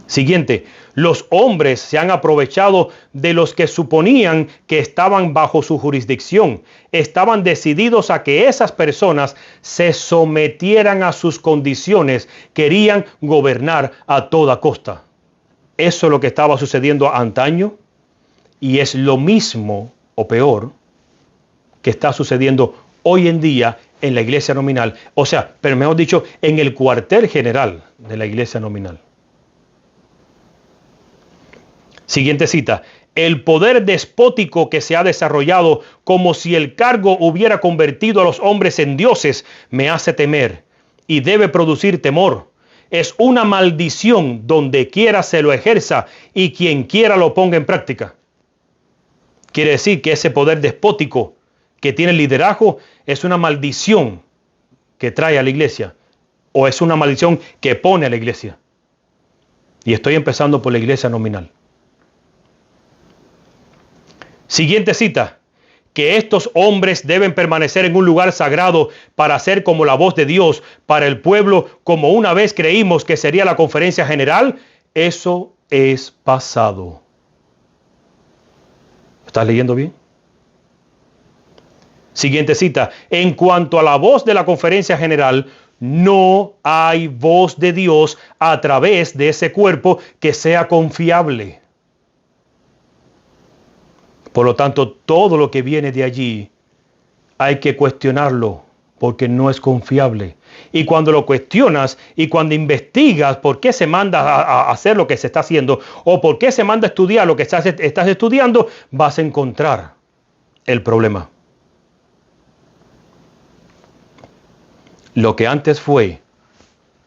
Siguiente. Los hombres se han aprovechado de los que suponían que estaban bajo su jurisdicción. Estaban decididos a que esas personas se sometieran a sus condiciones. Querían gobernar a toda costa. Eso es lo que estaba sucediendo antaño y es lo mismo o peor que está sucediendo hoy en día en la iglesia nominal. O sea, pero mejor dicho, en el cuartel general de la iglesia nominal. Siguiente cita. El poder despótico que se ha desarrollado, como si el cargo hubiera convertido a los hombres en dioses, me hace temer y debe producir temor. Es una maldición donde quiera se lo ejerza y quien quiera lo ponga en práctica. Quiere decir que ese poder despótico que tiene el liderazgo es una maldición que trae a la iglesia, o es una maldición que pone a la iglesia. Y estoy empezando por la iglesia nominal. Siguiente cita, que estos hombres deben permanecer en un lugar sagrado para ser como la voz de Dios para el pueblo, como una vez creímos que sería la conferencia general. Eso es pasado. ¿Estás leyendo bien? Siguiente cita, en cuanto a la voz de la conferencia general, no hay voz de Dios a través de ese cuerpo que sea confiable. Por lo tanto, todo lo que viene de allí hay que cuestionarlo porque no es confiable. Y cuando lo cuestionas y cuando investigas por qué se manda a hacer lo que se está haciendo o por qué se manda a estudiar lo que estás estudiando, vas a encontrar el problema. Lo que antes fue,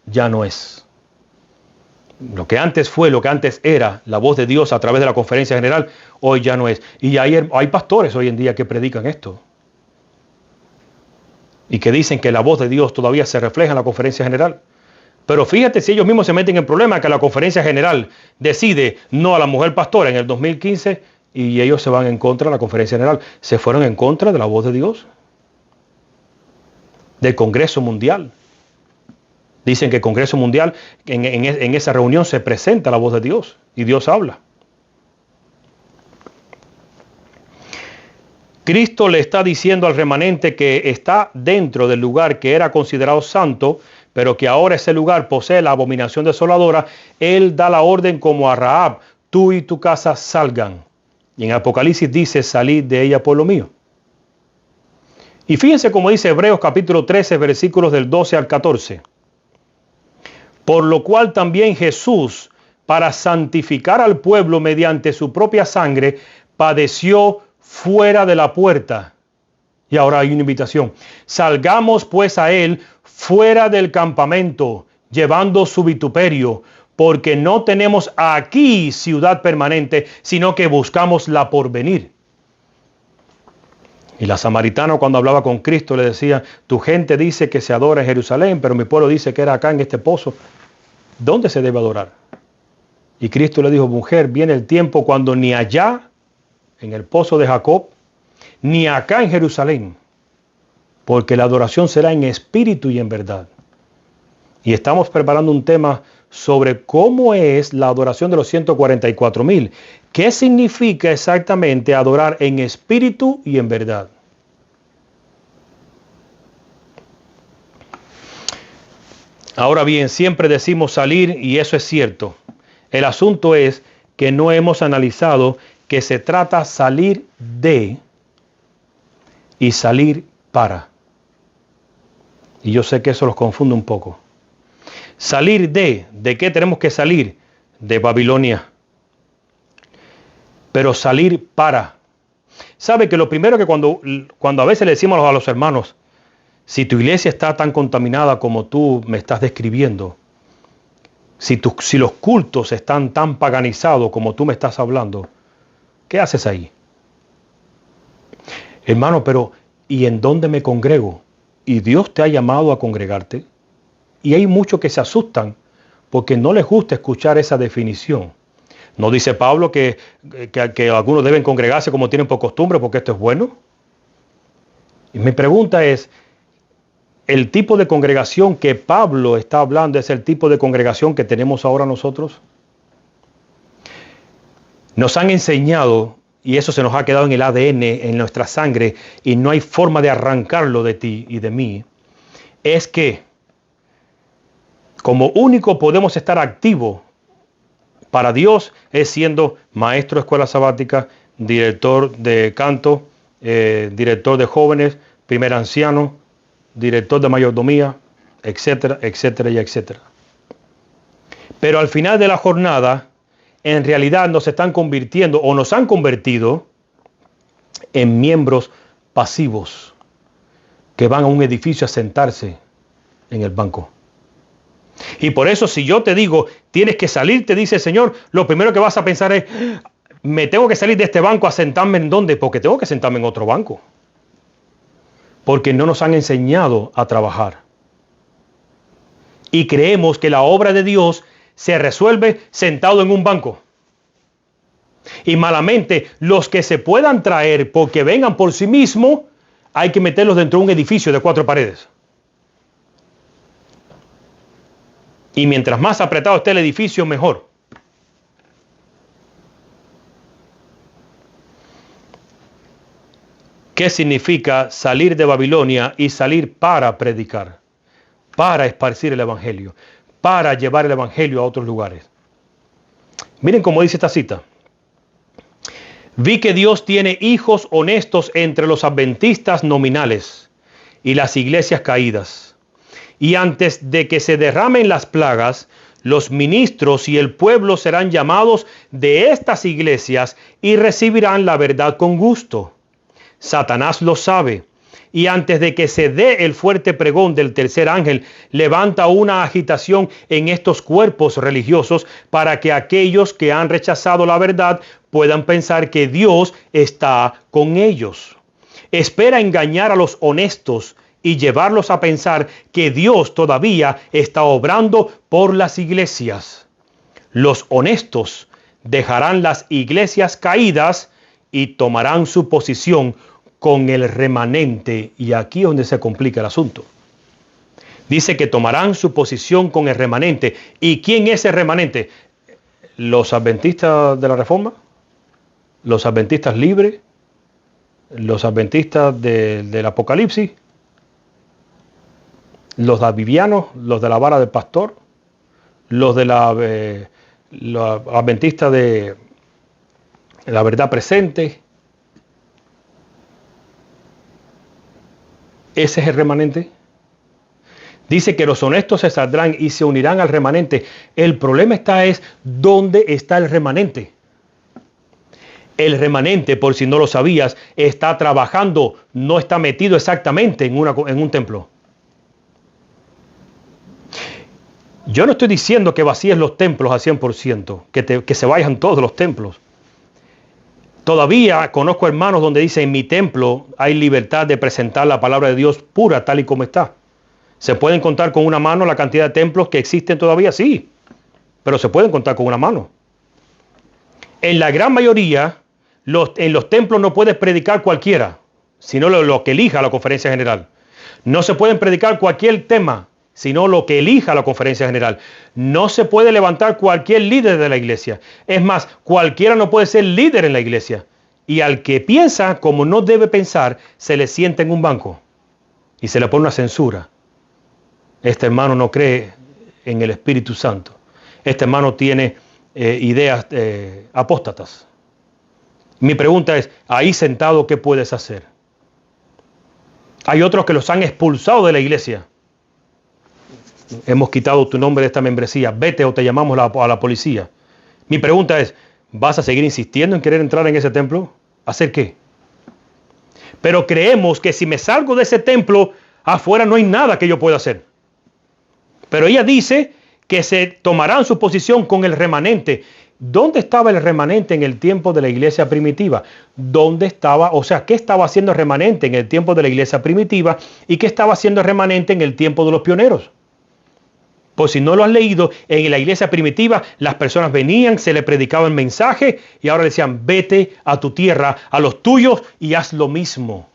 ya no es. Lo que antes fue, lo que antes era la voz de Dios a través de la conferencia general, hoy ya no es. Y hay pastores hoy en día que predican esto. Y que dicen que la voz de Dios todavía se refleja en la conferencia general. Pero fíjate si ellos mismos se meten en problemas que la conferencia general decide no a la mujer pastora en el 2015 y ellos se van en contra de la conferencia general. Se fueron en contra de la voz de Dios. Del Congreso Mundial. Dicen que el Congreso Mundial, en esa reunión se presenta la voz de Dios y Dios habla. Cristo le está diciendo al remanente que está dentro del lugar que era considerado santo, pero que ahora ese lugar posee la abominación desoladora. Él da la orden como a Rahab, tú y tu casa salgan. Y en Apocalipsis dice, salid de ella, pueblo mío. Y fíjense cómo dice Hebreos capítulo 13, versículos del 12 al 14. Por lo cual también Jesús, para santificar al pueblo mediante su propia sangre, padeció fuera de la puerta. Y ahora hay una invitación. Salgamos pues a él fuera del campamento, llevando su vituperio, porque no tenemos aquí ciudad permanente, sino que buscamos la porvenir. Y la samaritana, cuando hablaba con Cristo, le decía, tu gente dice que se adora en Jerusalén, pero mi pueblo dice que era acá en este pozo. ¿Dónde se debe adorar? Y Cristo le dijo, mujer, viene el tiempo cuando ni allá, en el pozo de Jacob, ni acá en Jerusalén, porque la adoración será en espíritu y en verdad. Y estamos preparando un tema sobre cómo es la adoración de los 144,000. ¿Qué significa exactamente adorar en espíritu y en verdad? Ahora bien, siempre decimos salir y eso es cierto. El asunto es que no hemos analizado que se trata salir de y salir para. Y yo sé que eso los confunde un poco. Salir ¿de qué tenemos que salir? De Babilonia. Pero salir para. ¿Sabe que lo primero que cuando a veces le decimos a los hermanos, si tu iglesia está tan contaminada como tú me estás describiendo, si los cultos están tan paganizados como tú me estás hablando, ¿qué haces ahí? Hermano, pero ¿y en dónde me congrego? ¿Y Dios te ha llamado a congregarte? Y hay muchos que se asustan porque no les gusta escuchar esa definición. ¿No dice Pablo que algunos deben congregarse como tienen por costumbre porque esto es bueno? Y mi pregunta es, ¿el tipo de congregación que Pablo está hablando es el tipo de congregación que tenemos ahora nosotros? Nos han enseñado, y eso se nos ha quedado en el ADN, en nuestra sangre, y no hay forma de arrancarlo de ti y de mí, es que como único podemos estar activos para Dios es siendo maestro de escuela sabática, director de canto, director de jóvenes, primer anciano, director de mayordomía, etcétera, etcétera y etcétera. Pero al final de la jornada, en realidad nos están convirtiendo o nos han convertido en miembros pasivos que van a un edificio a sentarse en el banco. Y por eso, si yo te digo, tienes que salir, te dice el Señor, lo primero que vas a pensar es, me tengo que salir de este banco a sentarme ¿en dónde? Porque tengo que sentarme en otro banco. Porque no nos han enseñado a trabajar. Y creemos que la obra de Dios se resuelve sentado en un banco. Y malamente, los que se puedan traer porque vengan por sí mismos, hay que meterlos dentro de un edificio de 4 paredes. Y mientras más apretado esté el edificio, mejor. ¿Qué significa salir de Babilonia y salir para predicar? Para esparcir el Evangelio, para llevar el Evangelio a otros lugares. Miren cómo dice esta cita. Vi que Dios tiene hijos honestos entre los adventistas nominales y las iglesias caídas. Y antes de que se derramen las plagas, los ministros y el pueblo serán llamados de estas iglesias y recibirán la verdad con gusto. Satanás lo sabe. Y antes de que se dé el fuerte pregón del tercer ángel, levanta una agitación en estos cuerpos religiosos para que aquellos que han rechazado la verdad puedan pensar que Dios está con ellos. Espera engañar a los honestos y llevarlos a pensar que Dios todavía está obrando por las iglesias. Los honestos dejarán las iglesias caídas y tomarán su posición con el remanente. Y aquí es donde se complica el asunto. Dice que tomarán su posición con el remanente. ¿Y quién es el remanente? ¿Los adventistas de la Reforma? ¿Los adventistas libres? ¿Los adventistas del Apocalipsis? ¿Los davidianos? ¿Los de la vara del pastor? ¿Los de los adventistas de la verdad presente? ¿Ese es el remanente? Dice que los honestos se saldrán y se unirán al remanente. El problema es ¿dónde está el remanente? El remanente, por si no lo sabías, está trabajando, no está metido exactamente en un templo. Yo no estoy diciendo que vacíes los templos al 100%, que se vayan todos los templos. Todavía conozco hermanos donde dicen, en mi templo hay libertad de presentar la palabra de Dios pura tal y como está. ¿Se pueden contar con una mano la cantidad de templos que existen todavía? Sí, pero se pueden contar con una mano. En la gran mayoría, en los templos no puedes predicar cualquiera, sino lo que elija la conferencia general. No se pueden predicar cualquier tema, sino lo que elija la conferencia general. No se puede levantar cualquier líder de la iglesia. Es más, cualquiera no puede ser líder en la iglesia. Y al que piensa como no debe pensar, se le sienta en un banco y se le pone una censura. Este hermano no cree en el Espíritu Santo. Este hermano tiene ideas apóstatas. Mi pregunta es, ahí sentado, ¿qué puedes hacer? Hay otros que los han expulsado de la iglesia. Hemos quitado tu nombre de esta membresía, vete o te llamamos a la policía. Mi pregunta es, ¿vas a seguir insistiendo en querer entrar en ese templo? ¿Hacer qué? Pero creemos que si me salgo de ese templo, afuera no hay nada que yo pueda hacer. Pero ella dice que se tomarán su posición con el remanente. ¿Dónde estaba el remanente en el tiempo de la iglesia primitiva? ¿Dónde estaba? O sea, ¿qué estaba haciendo el remanente en el tiempo de la iglesia primitiva? ¿Y qué estaba haciendo el remanente en el tiempo de los pioneros? Por si no lo has leído, en la iglesia primitiva las personas venían, se le predicaba el mensaje y ahora decían, vete a tu tierra, a los tuyos y haz lo mismo.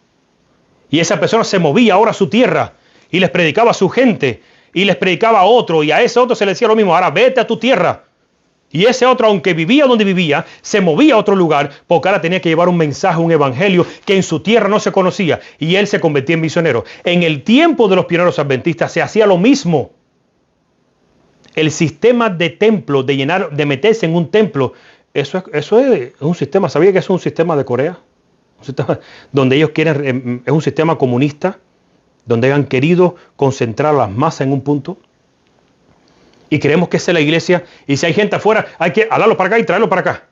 Y esa persona se movía ahora a su tierra y les predicaba a su gente y les predicaba a otro y a ese otro se le decía lo mismo, ahora vete a tu tierra. Y ese otro, aunque vivía donde vivía, se movía a otro lugar porque ahora tenía que llevar un mensaje, un evangelio que en su tierra no se conocía y él se convertía en misionero. En el tiempo de los pioneros adventistas se hacía lo mismo. El sistema de templo, de meterse en un templo, eso es un sistema, ¿sabía que es un sistema de Corea? Un sistema donde ellos quieren, es un sistema comunista, donde han querido concentrar las masas en un punto. Y creemos que esa es la iglesia. Y si hay gente afuera, hay que hablarlo para acá y traerlo para acá.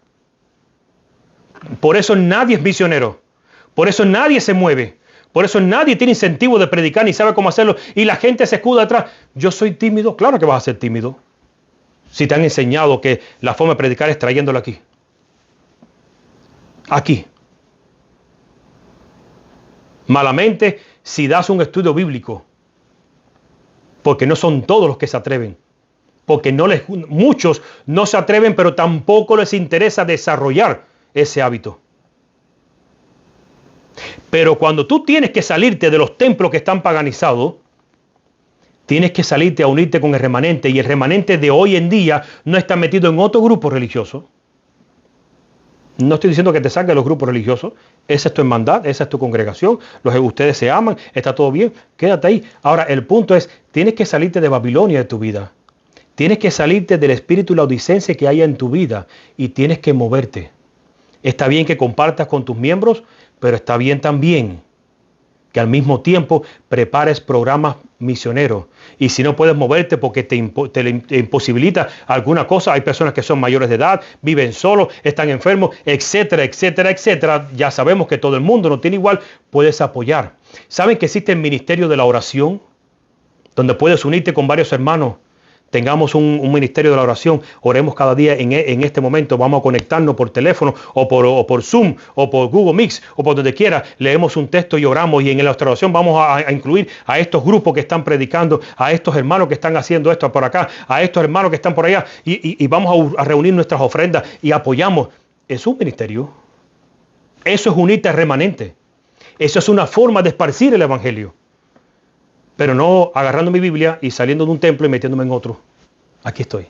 Por eso nadie es misionero. Por eso nadie se mueve. Por eso nadie tiene incentivo de predicar ni sabe cómo hacerlo. Y la gente se escuda atrás. Yo soy tímido. Claro que vas a ser tímido. Si te han enseñado que la forma de predicar es trayéndolo aquí. Aquí. Malamente, si das un estudio bíblico. Porque no son todos los que se atreven. Porque muchos no se atreven, pero tampoco les interesa desarrollar ese hábito. Pero cuando tú tienes que salirte de los templos que están paganizados, tienes que salirte a unirte con el remanente. Y el remanente de hoy en día no está metido en otro grupo religioso. No estoy diciendo que te saques de los grupos religiosos. Esa es tu hermandad, esa es tu congregación. Ustedes se aman, está todo bien, quédate ahí. Ahora, el punto es, tienes que salirte de Babilonia de tu vida. Tienes que salirte del espíritu laodicense que hay en tu vida y tienes que moverte. Está bien que compartas con tus miembros, pero está bien también que al mismo tiempo prepares programas misioneros. Y si no puedes moverte porque te imposibilita alguna cosa, hay personas que son mayores de edad, viven solos, están enfermos, etcétera, etcétera, etcétera. Ya sabemos que todo el mundo no tiene igual, puedes apoyar. ¿Saben que existe el ministerio de la oración? Donde puedes unirte con varios hermanos. Tengamos un ministerio de la oración, oremos cada día en este momento, vamos a conectarnos por teléfono o por Zoom o por Google Meet o por donde quiera, leemos un texto y oramos y en la oración vamos a incluir a estos grupos que están predicando, a estos hermanos que están haciendo esto por acá, a estos hermanos que están por allá y vamos a reunir nuestras ofrendas y apoyamos. Es un ministerio, eso es unirte al remanente, eso es una forma de esparcir el evangelio. Pero no agarrando mi Biblia y saliendo de un templo y metiéndome en otro. Aquí estoy.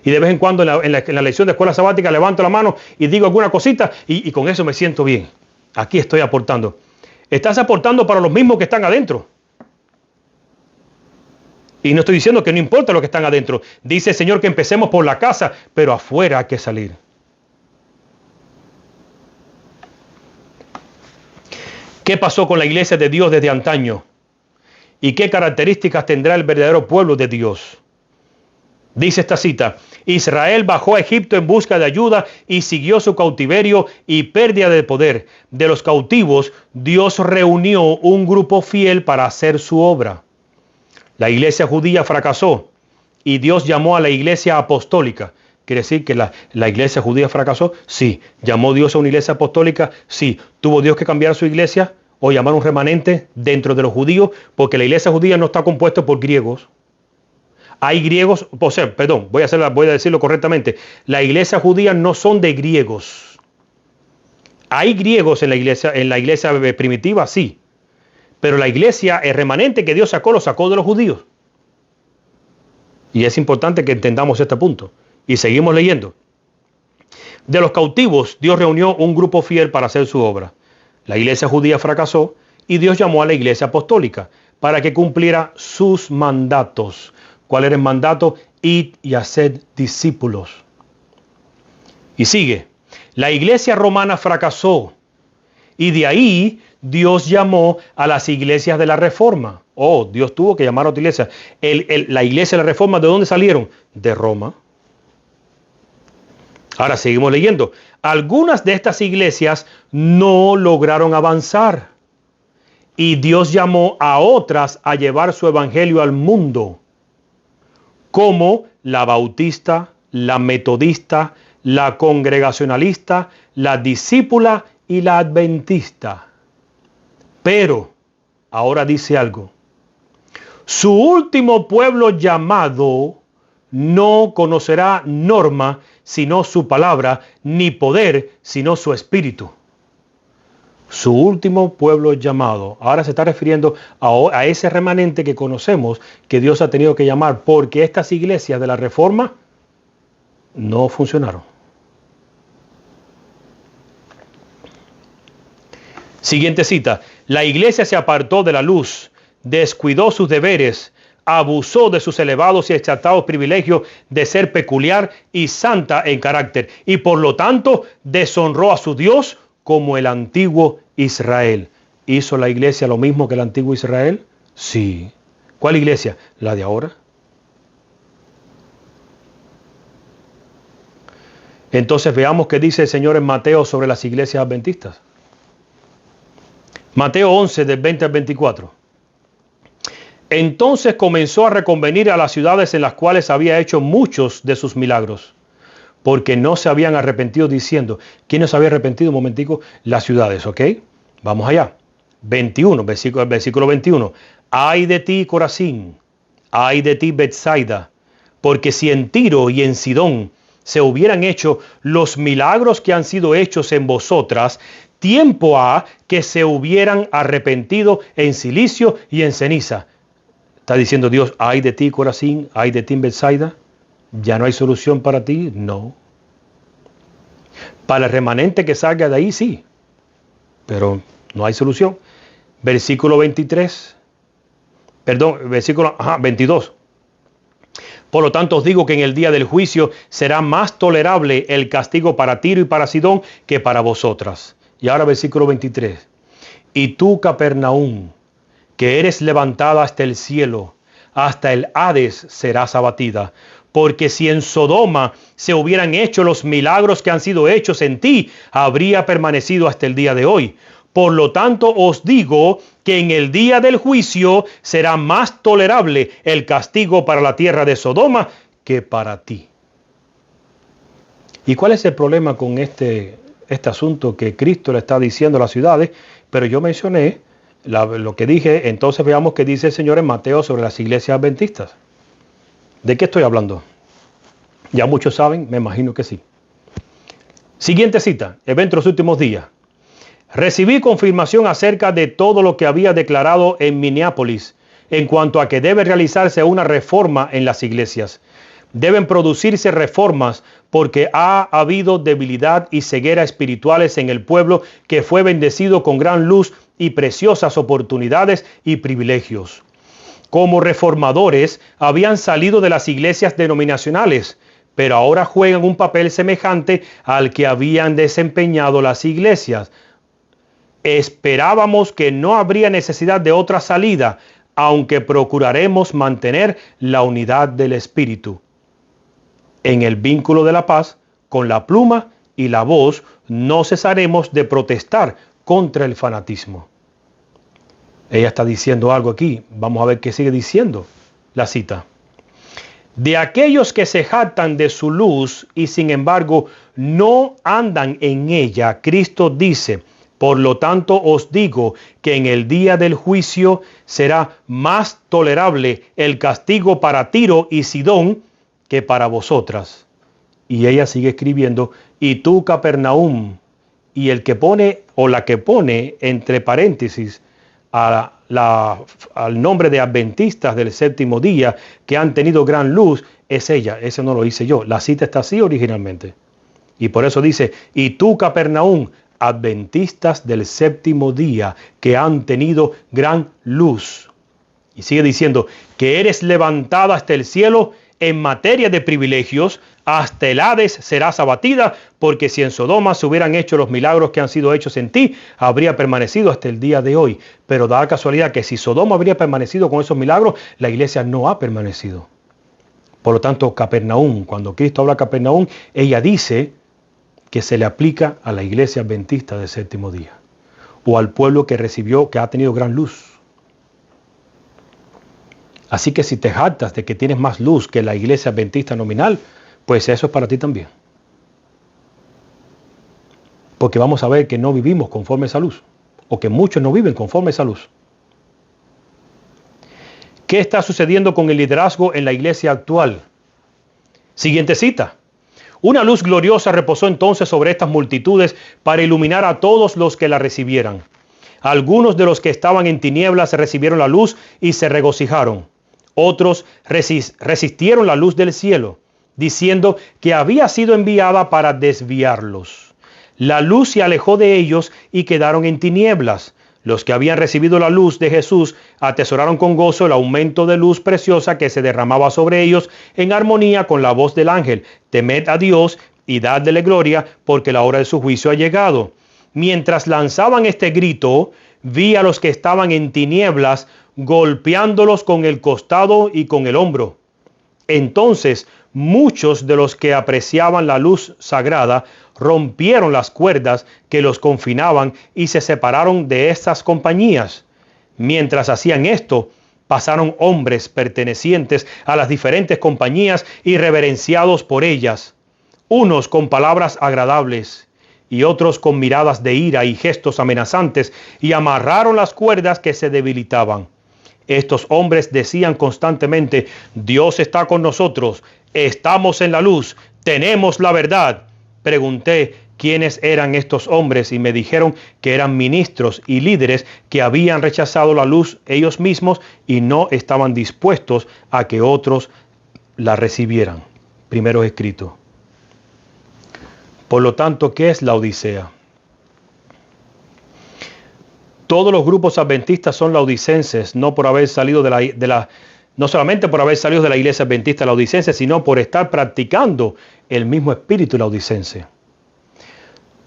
Y de vez en cuando en la lección de escuela sabática levanto la mano y digo alguna cosita y con eso me siento bien. Aquí estoy aportando. Estás aportando para los mismos que están adentro. Y no estoy diciendo que no importa lo que están adentro. Dice el Señor que empecemos por la casa, pero afuera hay que salir. ¿Qué pasó con la iglesia de Dios desde antaño? ¿Y qué características tendrá el verdadero pueblo de Dios? Dice esta cita, Israel bajó a Egipto en busca de ayuda y siguió su cautiverio y pérdida de poder. De los cautivos, Dios reunió un grupo fiel para hacer su obra. La iglesia judía fracasó y Dios llamó a la iglesia apostólica. ¿Quiere decir que la iglesia judía fracasó? Sí. ¿Llamó Dios a una iglesia apostólica? Sí. ¿Tuvo Dios que cambiar su iglesia o llamar un remanente dentro de los judíos? Porque la iglesia judía no está compuesta por griegos. Hay griegos, voy a decirlo correctamente. La iglesia judía no son de griegos. Hay griegos en la iglesia primitiva, sí. Pero la iglesia, el remanente que Dios sacó, lo sacó de los judíos. Y es importante que entendamos este punto. Y seguimos leyendo. De los cautivos, Dios reunió un grupo fiel para hacer su obra. La iglesia judía fracasó y Dios llamó a la iglesia apostólica para que cumpliera sus mandatos. ¿Cuál era el mandato? Id y haced discípulos. Y sigue. La iglesia romana fracasó y de ahí Dios llamó a las iglesias de la Reforma. Oh, Dios tuvo que llamar a otra iglesia. La iglesia de la Reforma, ¿de dónde salieron? De Roma. Ahora seguimos leyendo. Algunas de estas iglesias no lograron avanzar y Dios llamó a otras a llevar su evangelio al mundo, como la bautista, la metodista, la congregacionalista, la discípula y la adventista. Pero, ahora dice algo, su último pueblo llamado no conocerá norma sino su palabra, ni poder sino su espíritu. Su último pueblo llamado. Ahora se está refiriendo a ese remanente que conocemos que Dios ha tenido que llamar porque estas iglesias de la Reforma no funcionaron. Siguiente cita. La iglesia se apartó de la luz, descuidó sus deberes, abusó de sus elevados y exaltados privilegios de ser peculiar y santa en carácter, y por lo tanto deshonró a su Dios como el antiguo Israel. ¿Hizo la iglesia lo mismo que el antiguo Israel? Sí. ¿Cuál iglesia? La de ahora. Entonces veamos qué dice el Señor en Mateo sobre las iglesias adventistas. Mateo 11, del 20 al 24. Entonces comenzó a reconvenir a las ciudades en las cuales había hecho muchos de sus milagros, porque no se habían arrepentido, diciendo, ¿quién no se había arrepentido? Un momentico, las ciudades, ¿ok? Vamos allá. 21, versículo 21. Ay de ti, Corazín, ay de ti, Betsaida, porque si en Tiro y en Sidón se hubieran hecho los milagros que han sido hechos en vosotras, tiempo ha que se hubieran arrepentido en silicio y en ceniza. Está diciendo Dios, ay de ti, Corazín, ay de ti, Betsaida. ¿Ya no hay solución para ti? No. Para el remanente que salga de ahí, sí. Pero no hay solución. Versículo 23. Perdón, versículo 22. Por lo tanto os digo que en el día del juicio será más tolerable el castigo para Tiro y para Sidón que para vosotras. Y ahora versículo 23. Y tú, Capernaum, que eres levantada hasta el cielo, hasta el Hades serás abatida. Porque si en Sodoma se hubieran hecho los milagros que han sido hechos en ti, habría permanecido hasta el día de hoy. Por lo tanto os digo que en el día del juicio será más tolerable el castigo para la tierra de Sodoma que para ti. ¿Y cuál es el problema con este asunto que Cristo le está diciendo a las ciudades? Pero yo mencioné lo que dije, entonces veamos qué dice el Señor en Mateo sobre las iglesias adventistas. ¿De qué estoy hablando? Ya muchos saben, me imagino que sí. Siguiente cita, evento de los últimos días. Recibí confirmación acerca de todo lo que había declarado en Minneapolis en cuanto a que debe realizarse una reforma en las iglesias. Deben producirse reformas porque ha habido debilidad y ceguera espirituales en el pueblo que fue bendecido con gran luz y preciosas oportunidades y privilegios. Como reformadores habían salido de las iglesias denominacionales, pero ahora juegan un papel semejante al que habían desempeñado las iglesias. Esperábamos que no habría necesidad de otra salida, aunque procuraremos mantener la unidad del espíritu. En el vínculo de la paz, con la pluma y la voz, no cesaremos de protestar contra el fanatismo. Ella está diciendo algo aquí. Vamos a ver qué sigue diciendo la cita. De aquellos que se jactan de su luz y sin embargo no andan en ella, Cristo dice, por lo tanto os digo que en el día del juicio será más tolerable el castigo para Tiro y Sidón que para vosotras. Y ella sigue escribiendo, y tú, Capernaum, y el que pone o la que pone entre paréntesis al nombre de adventistas del séptimo día que han tenido gran luz, es ella. Eso no lo hice yo. La cita está así originalmente. Y por eso dice, y tú, Capernaum, adventistas del séptimo día que han tenido gran luz. Y sigue diciendo, que eres levantada hasta el cielo en materia de privilegios, hasta el Hades serás abatida, porque si en Sodoma se hubieran hecho los milagros que han sido hechos en ti, habría permanecido hasta el día de hoy. Pero da la casualidad que si Sodoma habría permanecido con esos milagros, la iglesia no ha permanecido. Por lo tanto, Capernaum, cuando Cristo habla de Capernaum, ella dice que se le aplica a la iglesia adventista del séptimo día, o al pueblo que recibió, que ha tenido gran luz. Así que si te jactas de que tienes más luz que la iglesia adventista nominal, pues eso es para ti también. Porque vamos a ver que no vivimos conforme a esa luz, o que muchos no viven conforme a esa luz. ¿Qué está sucediendo con el liderazgo en la iglesia actual? Siguiente cita. Una luz gloriosa reposó entonces sobre estas multitudes para iluminar a todos los que la recibieran. Algunos de los que estaban en tinieblas recibieron la luz y se regocijaron. Otros resistieron la luz del cielo, diciendo que había sido enviada para desviarlos. La luz se alejó de ellos y quedaron en tinieblas. Los que habían recibido la luz de Jesús atesoraron con gozo el aumento de luz preciosa que se derramaba sobre ellos en armonía con la voz del ángel. Temed a Dios y dadle gloria, porque la hora de su juicio ha llegado. Mientras lanzaban este grito, vi a los que estaban en tinieblas golpeándolos con el costado y con el hombro. Entonces muchos de los que apreciaban la luz sagrada rompieron las cuerdas que los confinaban y se separaron de estas compañías. Mientras hacían esto, pasaron hombres pertenecientes a las diferentes compañías y reverenciados por ellas, unos con palabras agradables y otros con miradas de ira y gestos amenazantes, y amarraron las cuerdas que se debilitaban. Estos hombres decían constantemente: Dios está con nosotros, estamos en la luz, tenemos la verdad. Pregunté quiénes eran estos hombres y me dijeron que eran ministros y líderes que habían rechazado la luz ellos mismos y no estaban dispuestos a que otros la recibieran. Primero escrito. Por lo tanto, ¿qué es Laodicea? Todos los grupos adventistas son laodicenses, no por haber salido no solamente por haber salido de la iglesia adventista laodicense, sino por estar practicando el mismo espíritu laodicense.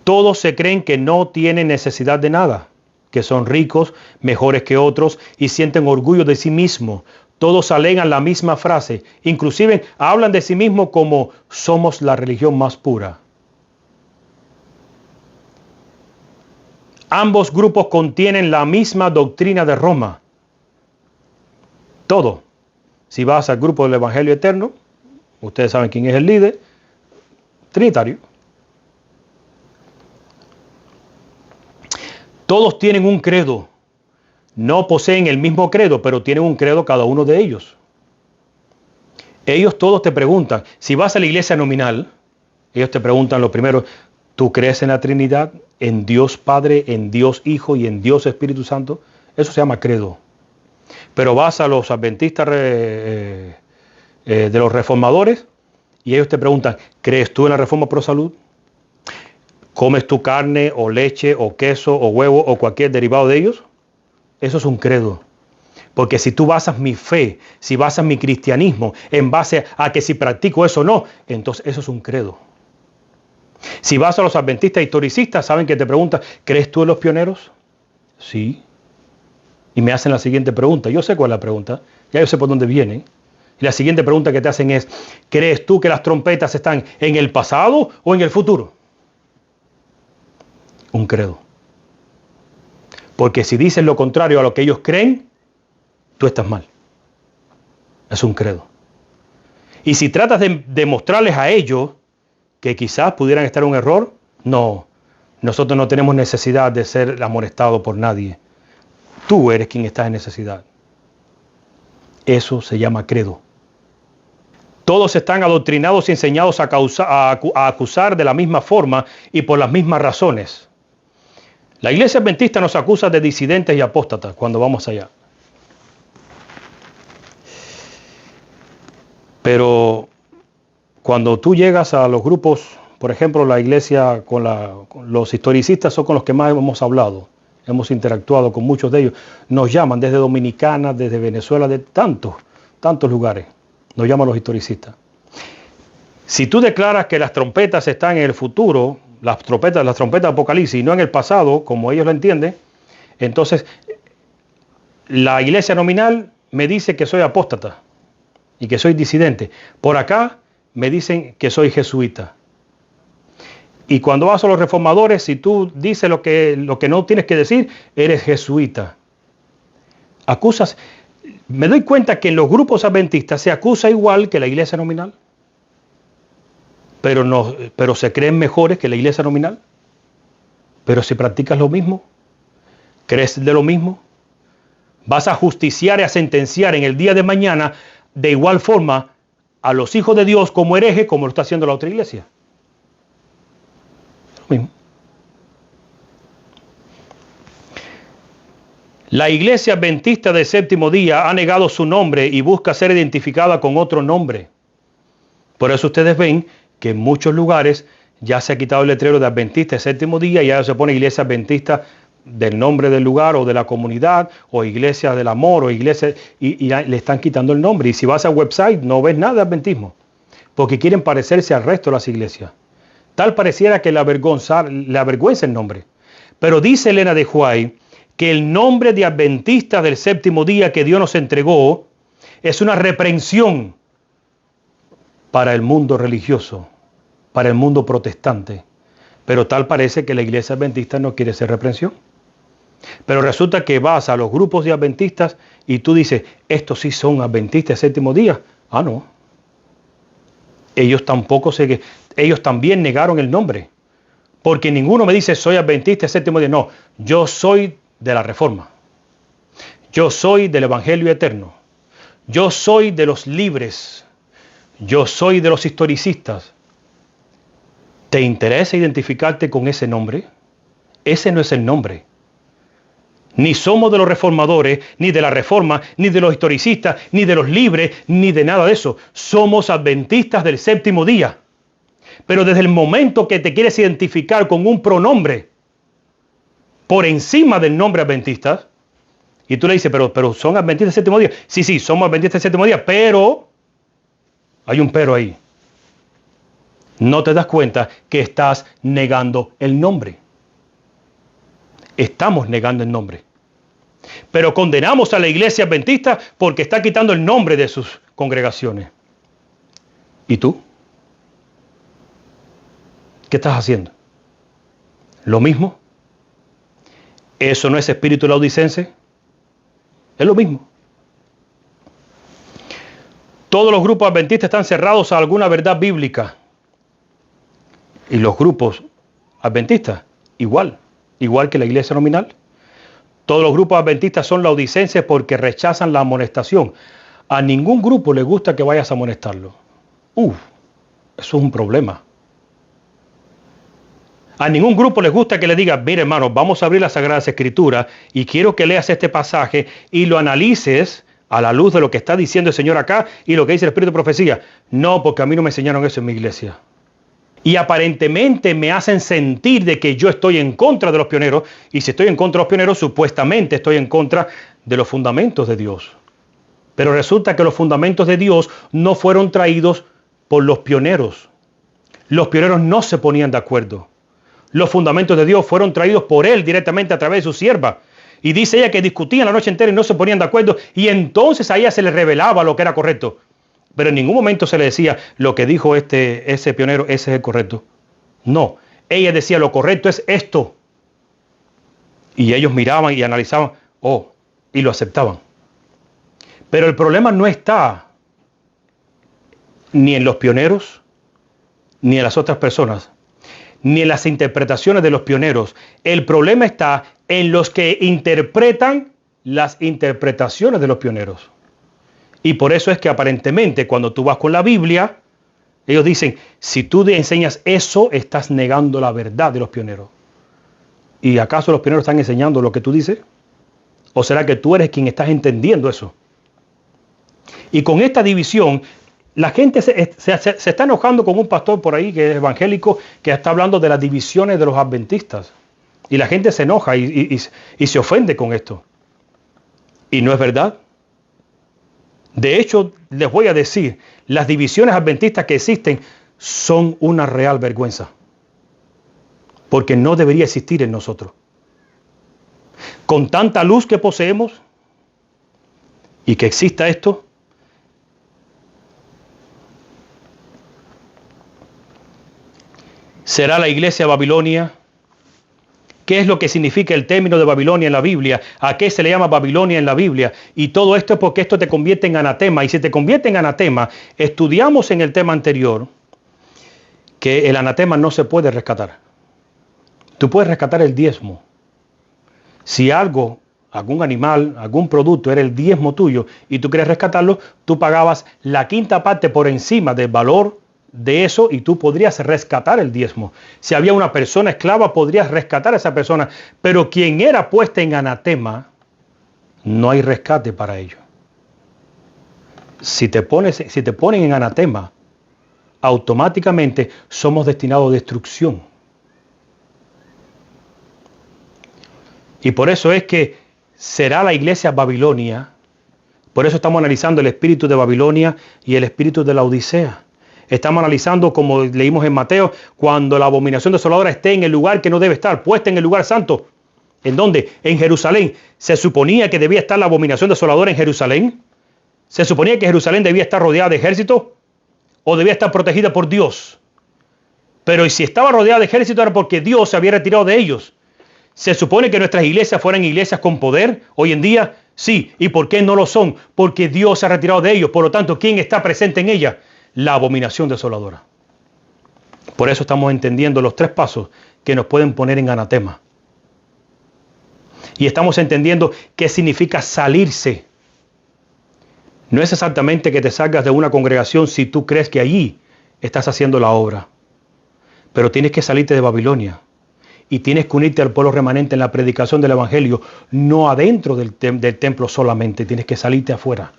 Todos se creen que no tienen necesidad de nada, que son ricos, mejores que otros y sienten orgullo de sí mismos. Todos alegan la misma frase, inclusive hablan de sí mismos como somos la religión más pura. Ambos grupos contienen la misma doctrina de Roma. Todo. Si vas al grupo del Evangelio Eterno, ustedes saben quién es el líder, trinitario. Todos tienen un credo. No poseen el mismo credo, pero tienen un credo cada uno de ellos. Ellos todos te preguntan, si vas a la iglesia nominal, ellos te preguntan lo primero: ¿tú crees en la Trinidad, en Dios Padre, en Dios Hijo y en Dios Espíritu Santo? Eso se llama credo. Pero vas a los adventistas de los reformadores y ellos te preguntan: ¿crees tú en la reforma pro salud? ¿Comes tu carne o leche o queso o huevo o cualquier derivado de ellos? Eso es un credo. Porque si tú basas mi fe, si basas mi cristianismo en base a que si practico eso o no, entonces eso es un credo. Si vas a los adventistas historicistas, saben que te preguntan: ¿crees tú en los pioneros? Sí. Y me hacen la siguiente pregunta. Yo sé cuál es la pregunta. Ya yo sé por dónde viene. Y la siguiente pregunta que te hacen es: ¿crees tú que las trompetas están en el pasado o en el futuro? Un credo. Porque si dices lo contrario a lo que ellos creen, tú estás mal. Es un credo. Y si tratas de demostrarles a ellos que quizás pudieran estar en un error, no. Nosotros no tenemos necesidad de ser amonestados por nadie. Tú eres quien está en necesidad. Eso se llama credo. Todos están adoctrinados y enseñados a acusar de la misma forma y por las mismas razones. La iglesia adventista nos acusa de disidentes y apóstatas cuando vamos allá. Pero cuando tú llegas a los grupos, por ejemplo, la iglesia con los historicistas son con los que más hemos hablado. Hemos interactuado con muchos de ellos. Nos llaman desde Dominicana, desde Venezuela, de tantos lugares. Nos llaman los historicistas. Si tú declaras que las trompetas están en el futuro, las trompetas de Apocalipsis, y no en el pasado, como ellos lo entienden, entonces la iglesia nominal me dice que soy apóstata y que soy disidente. Por acá me dicen que soy jesuita. Y cuando vas a los reformadores, si tú dices lo que no tienes que decir, eres jesuita. Acusas. Me doy cuenta que en los grupos adventistas se acusa igual que la iglesia nominal. Pero se creen mejores que la iglesia nominal. Pero si practicas lo mismo, crees de lo mismo, vas a justiciar y a sentenciar en el día de mañana de igual forma a los hijos de Dios como herejes, como lo está haciendo la otra iglesia. Lo mismo. La iglesia adventista del séptimo día ha negado su nombre y busca ser identificada con otro nombre. Por eso ustedes ven que en muchos lugares ya se ha quitado el letrero de adventista del séptimo día y ya se pone iglesia adventista del nombre del lugar o de la comunidad o iglesia del amor o iglesia y le están quitando el nombre. Y si vas al website no ves nada de adventismo porque quieren parecerse al resto de las iglesias. Tal pareciera que le avergüenza el nombre. Pero dice Elena de White que el nombre de adventista del séptimo día que Dios nos entregó es una reprensión para el mundo religioso, para el mundo protestante. Pero tal parece que la iglesia adventista no quiere hacer reprensión. Pero resulta que vas a los grupos de adventistas y tú dices, estos sí son adventistas de séptimo día. Ah, no. Ellos también negaron el nombre. Porque ninguno me dice, soy adventista de séptimo día. No, yo soy de la Reforma. Yo soy del Evangelio eterno. Yo soy de los libres. Yo soy de los historicistas. ¿Te interesa identificarte con ese nombre? Ese no es el nombre. Ni somos de los reformadores, ni de la Reforma, ni de los historicistas, ni de los libres, ni de nada de eso. Somos adventistas del séptimo día. Pero desde el momento que te quieres identificar con un pronombre por encima del nombre adventista, y tú le dices, pero son adventistas del séptimo día. Sí, somos adventistas del séptimo día, pero hay un pero ahí. No te das cuenta que estás negando el nombre. Estamos negando el nombre. Pero condenamos a la iglesia adventista porque está quitando el nombre de sus congregaciones. ¿Y tú? ¿Qué estás haciendo? ¿Lo mismo? ¿Eso no es espíritu laodicense? Es lo mismo. Todos los grupos adventistas están cerrados a alguna verdad bíblica. Y los grupos adventistas, igual que la iglesia nominal. Todos los grupos adventistas son laodicenses porque rechazan la amonestación. A ningún grupo le gusta que vayas a amonestarlo. Eso es un problema. A ningún grupo les gusta que le digas, mire hermano, vamos a abrir las Sagradas Escrituras y quiero que leas este pasaje y lo analices a la luz de lo que está diciendo el Señor acá y lo que dice el Espíritu de Profecía. No, porque a mí no me enseñaron eso en mi iglesia. Y aparentemente me hacen sentir de que yo estoy en contra de los pioneros. Y si estoy en contra de los pioneros, supuestamente estoy en contra de los fundamentos de Dios. Pero resulta que los fundamentos de Dios no fueron traídos por los pioneros. Los pioneros no se ponían de acuerdo. Los fundamentos de Dios fueron traídos por Él directamente a través de su sierva. Y dice ella que discutían la noche entera y no se ponían de acuerdo. Y entonces a ella se le revelaba lo que era correcto. Pero en ningún momento se le decía lo que dijo ese pionero, ese es el correcto. No, ella decía lo correcto es esto. Y ellos miraban y analizaban, y lo aceptaban. Pero el problema no está ni en los pioneros, ni en las otras personas, ni en las interpretaciones de los pioneros. El problema está en los que interpretan las interpretaciones de los pioneros. Y por eso es que aparentemente cuando tú vas con la Biblia, ellos dicen, si tú te enseñas eso, estás negando la verdad de los pioneros. ¿Y acaso los pioneros están enseñando lo que tú dices? ¿O será que tú eres quien estás entendiendo eso? Y con esta división, la gente se está enojando con un pastor por ahí que es evangélico, que está hablando de las divisiones de los adventistas. Y la gente se enoja y se ofende con esto. Y no es verdad. De hecho, les voy a decir, las divisiones adventistas que existen son una real vergüenza. Porque no debería existir en nosotros. Con tanta luz que poseemos y que exista esto, ¿será la iglesia Babilonia? ¿Qué es lo que significa el término de Babilonia en la Biblia? ¿A qué se le llama Babilonia en la Biblia? Y todo esto es porque esto te convierte en anatema. Y si te convierte en anatema, estudiamos en el tema anterior que el anatema no se puede rescatar. Tú puedes rescatar el diezmo. Si algo, algún animal, algún producto era el diezmo tuyo y tú quieres rescatarlo, tú pagabas la quinta parte por encima del valor de eso y tú podrías rescatar el diezmo. Si había una persona esclava, podrías rescatar a esa persona. Pero quien era puesta en anatema, no hay rescate para ello. Si te ponen en anatema, automáticamente somos destinados a destrucción. Y por eso es que será la iglesia Babilonia. Por eso estamos analizando el espíritu de Babilonia y el espíritu de la Odisea. Estamos analizando, como leímos en Mateo, cuando la abominación desoladora esté en el lugar que no debe estar, puesta en el lugar santo. ¿En dónde? En Jerusalén. ¿Se suponía que debía estar la abominación desoladora en Jerusalén? ¿Se suponía que Jerusalén debía estar rodeada de ejércitos? o debía estar protegida por Dios. Pero y si estaba rodeada de ejército era porque Dios se había retirado de ellos. ¿Se supone que nuestras iglesias fueran iglesias con poder hoy en día? Sí. ¿Y por qué no lo son? Porque Dios se ha retirado de ellos. Por lo tanto, ¿quién está presente en ellas? La abominación desoladora. Por eso estamos entendiendo los 3 pasos que nos pueden poner en anatema. Y estamos entendiendo qué significa salirse. No es exactamente que te salgas de una congregación si tú crees que allí estás haciendo la obra. Pero tienes que salirte de Babilonia. Y tienes que unirte al pueblo remanente en la predicación del Evangelio, no adentro del templo solamente, tienes que salirte afuera.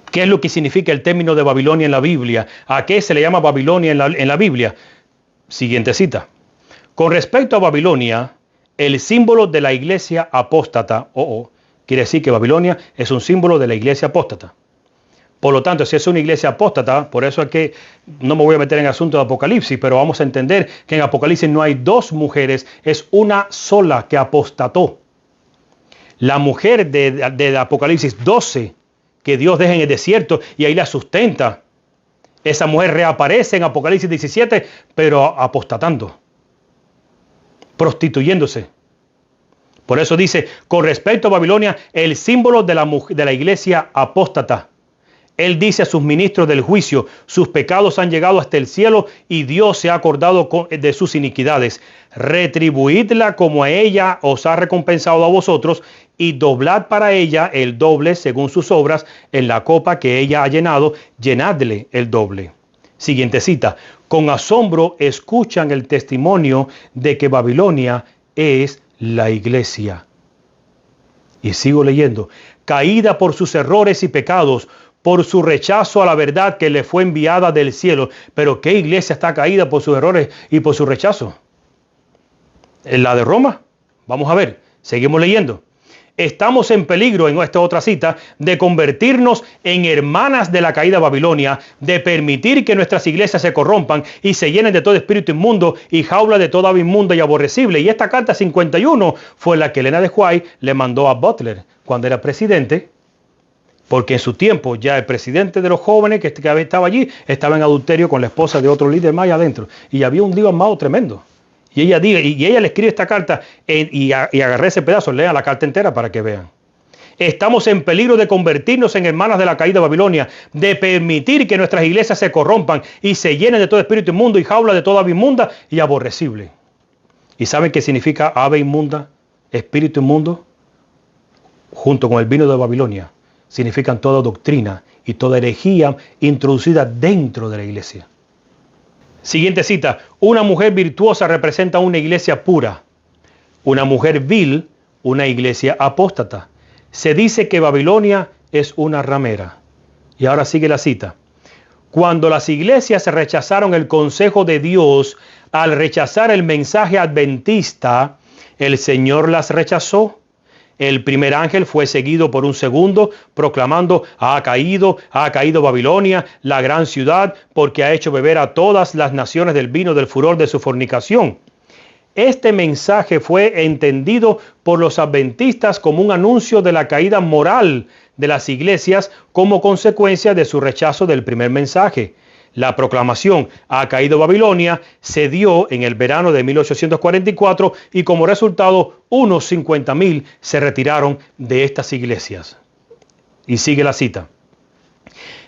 ¿Qué es lo que significa el término de Babilonia en la Biblia? ¿A qué se le llama Babilonia en la Biblia? Siguiente cita. Con respecto a Babilonia, el símbolo de la iglesia apóstata, quiere decir que Babilonia es un símbolo de la iglesia apóstata. Por lo tanto, si es una iglesia apóstata, por eso es que no me voy a meter en el asunto de Apocalipsis, pero vamos a entender que en Apocalipsis no hay 2 mujeres, es una sola que apostató. La mujer de Apocalipsis 12, que Dios deja en el desierto y ahí la sustenta. Esa mujer reaparece en Apocalipsis 17, pero apostatando, prostituyéndose. Por eso dice, con respecto a Babilonia, el símbolo de la iglesia apóstata. Él dice a sus ministros del juicio, sus pecados han llegado hasta el cielo y Dios se ha acordado de sus iniquidades. Retribuidla como a ella os ha recompensado a vosotros y doblad para ella el doble según sus obras en la copa que ella ha llenado, llenadle el doble. Siguiente cita. Con asombro escuchan el testimonio de que Babilonia es la iglesia. Y sigo leyendo. Caída por sus errores y pecados, por su rechazo a la verdad que le fue enviada del cielo. Pero ¿qué iglesia está caída por sus errores y por su rechazo? ¿En la de Roma? Vamos a ver, seguimos leyendo. Estamos en peligro, en esta otra cita, de convertirnos en hermanas de la caída Babilonia, de permitir que nuestras iglesias se corrompan y se llenen de todo espíritu inmundo y jaula de toda ave inmunda y aborrecible. Y esta carta 51 fue la que Elena de White le mandó a Butler cuando era presidente, porque en su tiempo ya el presidente de los jóvenes que estaba allí estaba en adulterio con la esposa de otro líder más allá adentro. Y había un lío armado tremendo. Y ella le escribe esta carta y agarré ese pedazo, lean la carta entera para que vean. Estamos en peligro de convertirnos en hermanas de la caída de Babilonia, de permitir que nuestras iglesias se corrompan y se llenen de todo espíritu inmundo y jaula de toda ave inmunda y aborrecible. ¿Y saben qué significa ave inmunda, espíritu inmundo? Junto con el vino de Babilonia, significan toda doctrina y toda herejía introducida dentro de la iglesia. Siguiente cita. Una mujer virtuosa representa una iglesia pura. Una mujer vil, una iglesia apóstata. Se dice que Babilonia es una ramera. Y ahora sigue la cita. Cuando las iglesias rechazaron el consejo de Dios al rechazar el mensaje adventista, el Señor las rechazó. El primer ángel fue seguido por un segundo, proclamando, ha caído Babilonia, la gran ciudad, porque ha hecho beber a todas las naciones del vino del furor de su fornicación. Este mensaje fue entendido por los adventistas como un anuncio de la caída moral de las iglesias como consecuencia de su rechazo del primer mensaje. La proclamación ha caído Babilonia se dio en el verano de 1844 y como resultado unos 50,000 se retiraron de estas iglesias. Y sigue la cita.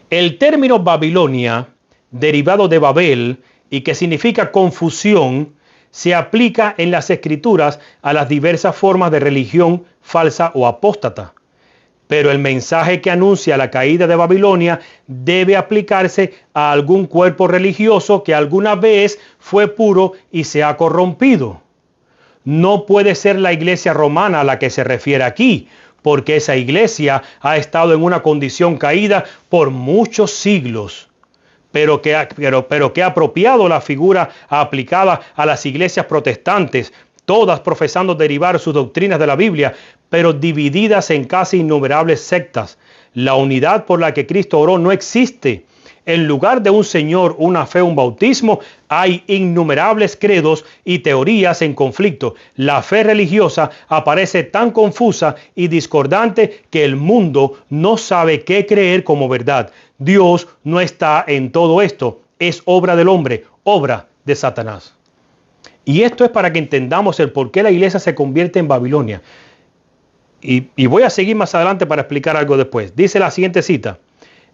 El término Babilonia, derivado de Babel y que significa confusión, se aplica en las escrituras a las diversas formas de religión falsa o apóstata. Pero el mensaje que anuncia la caída de Babilonia debe aplicarse a algún cuerpo religioso que alguna vez fue puro y se ha corrompido. No puede ser la iglesia romana a la que se refiere aquí, porque esa iglesia ha estado en una condición caída por muchos siglos. Pero que ha apropiado la figura aplicada a las iglesias protestantes, todas profesando derivar sus doctrinas de la Biblia, pero divididas en casi innumerables sectas. La unidad por la que Cristo oró no existe. En lugar de un Señor, una fe, un bautismo, hay innumerables credos y teorías en conflicto. La fe religiosa aparece tan confusa y discordante que el mundo no sabe qué creer como verdad. Dios no está en todo esto. Es obra del hombre, obra de Satanás. Y esto es para que entendamos el por qué la iglesia se convierte en Babilonia. Y voy a seguir más adelante para explicar algo después. Dice la siguiente cita.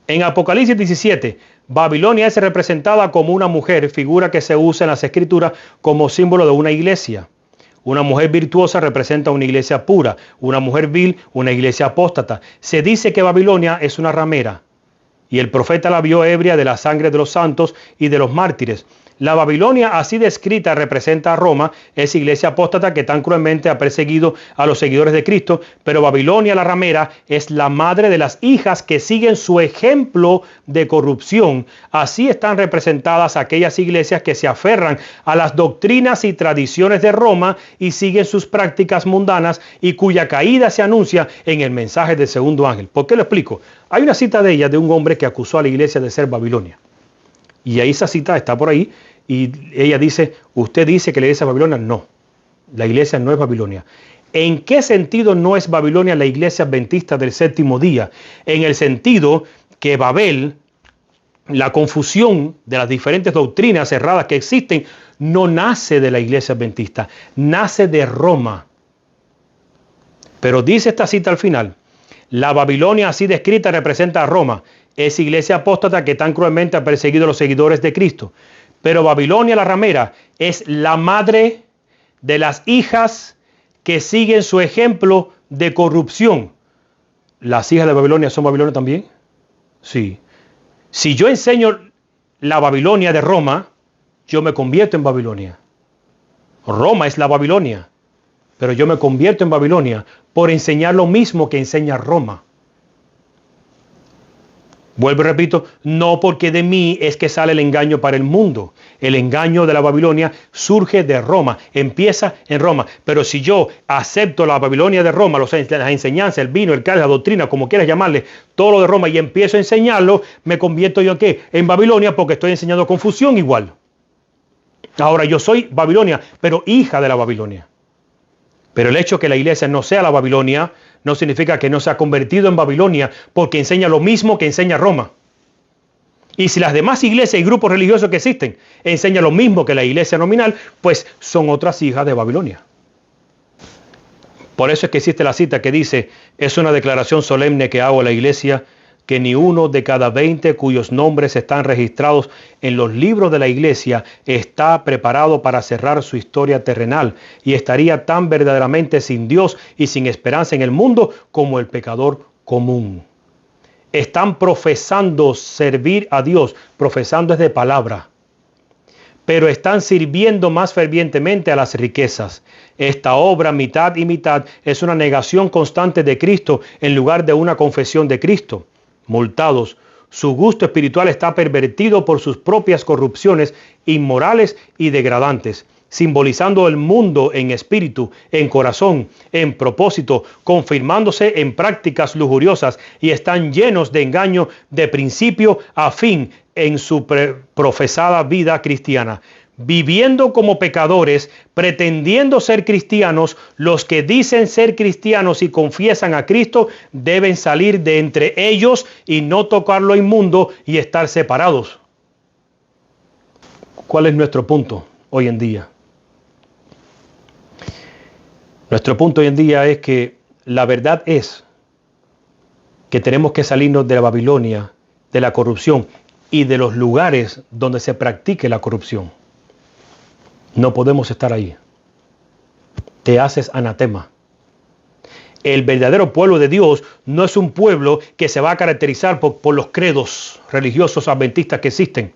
En Apocalipsis 17, Babilonia es representada como una mujer, figura que se usa en las escrituras como símbolo de una iglesia. Una mujer virtuosa representa una iglesia pura, una mujer vil, una iglesia apóstata. Se dice que Babilonia es una ramera y el profeta la vio ebria de la sangre de los santos y de los mártires. La Babilonia así descrita representa a Roma, esa iglesia apóstata que tan cruelmente ha perseguido a los seguidores de Cristo, pero Babilonia la ramera es la madre de las hijas que siguen su ejemplo de corrupción. Así están representadas aquellas iglesias que se aferran a las doctrinas y tradiciones de Roma y siguen sus prácticas mundanas y cuya caída se anuncia en el mensaje del segundo ángel. ¿Por qué lo explico? Hay una cita de ella de un hombre que acusó a la iglesia de ser Babilonia. Y ahí esa cita está por ahí y ella dice, ¿usted dice que la iglesia es Babilonia? No, la iglesia no es Babilonia. ¿En qué sentido no es Babilonia la iglesia adventista del séptimo día? En el sentido que Babel, la confusión de las diferentes doctrinas erradas que existen, no nace de la iglesia adventista, nace de Roma. Pero dice esta cita al final, la Babilonia así descrita representa a Roma, esa iglesia apóstata que tan cruelmente ha perseguido a los seguidores de Cristo. Pero Babilonia la ramera es la madre de las hijas que siguen su ejemplo de corrupción. ¿Las hijas de Babilonia son Babilonia también? Sí. Si yo enseño la Babilonia de Roma, yo me convierto en Babilonia. Roma es la Babilonia, pero yo me convierto en Babilonia por enseñar lo mismo que enseña Roma. Vuelvo y repito, no porque de mí es que sale el engaño para el mundo. El engaño de la Babilonia surge de Roma, empieza en Roma. Pero si yo acepto la Babilonia de Roma, las enseñanzas, el vino, el cáliz, la doctrina, como quieras llamarle, todo lo de Roma y empiezo a enseñarlo, me convierto yo ¿en qué? En Babilonia porque estoy enseñando confusión igual. Ahora yo soy Babilonia, pero hija de la Babilonia. Pero el hecho de que la iglesia no sea la Babilonia no significa que no se ha convertido en Babilonia porque enseña lo mismo que enseña Roma. Y si las demás iglesias y grupos religiosos que existen enseñan lo mismo que la iglesia nominal, pues son otras hijas de Babilonia. Por eso es que existe la cita que dice, es una declaración solemne que hago a la iglesia, que ni uno de cada 20 cuyos nombres están registrados en los libros de la iglesia está preparado para cerrar su historia terrenal y estaría tan verdaderamente sin Dios y sin esperanza en el mundo como el pecador común. Están profesando servir a Dios, profesando es de palabra, pero están sirviendo más fervientemente a las riquezas. Esta obra, mitad y mitad, es una negación constante de Cristo en lugar de una confesión de Cristo. Multados, su gusto espiritual está pervertido por sus propias corrupciones inmorales y degradantes, simbolizando el mundo en espíritu, en corazón, en propósito, confirmándose en prácticas lujuriosas y están llenos de engaño de principio a fin en su profesada vida cristiana. Viviendo como pecadores, pretendiendo ser cristianos, los que dicen ser cristianos y confiesan a Cristo deben salir de entre ellos y no tocar lo inmundo y estar separados. ¿Cuál es nuestro punto hoy en día? Nuestro punto hoy en día es que la verdad es que tenemos que salirnos de la Babilonia, de la corrupción y de los lugares donde se practique la corrupción. No podemos estar ahí. Te haces anatema. El verdadero pueblo de Dios no es un pueblo que se va a caracterizar por los credos religiosos adventistas que existen.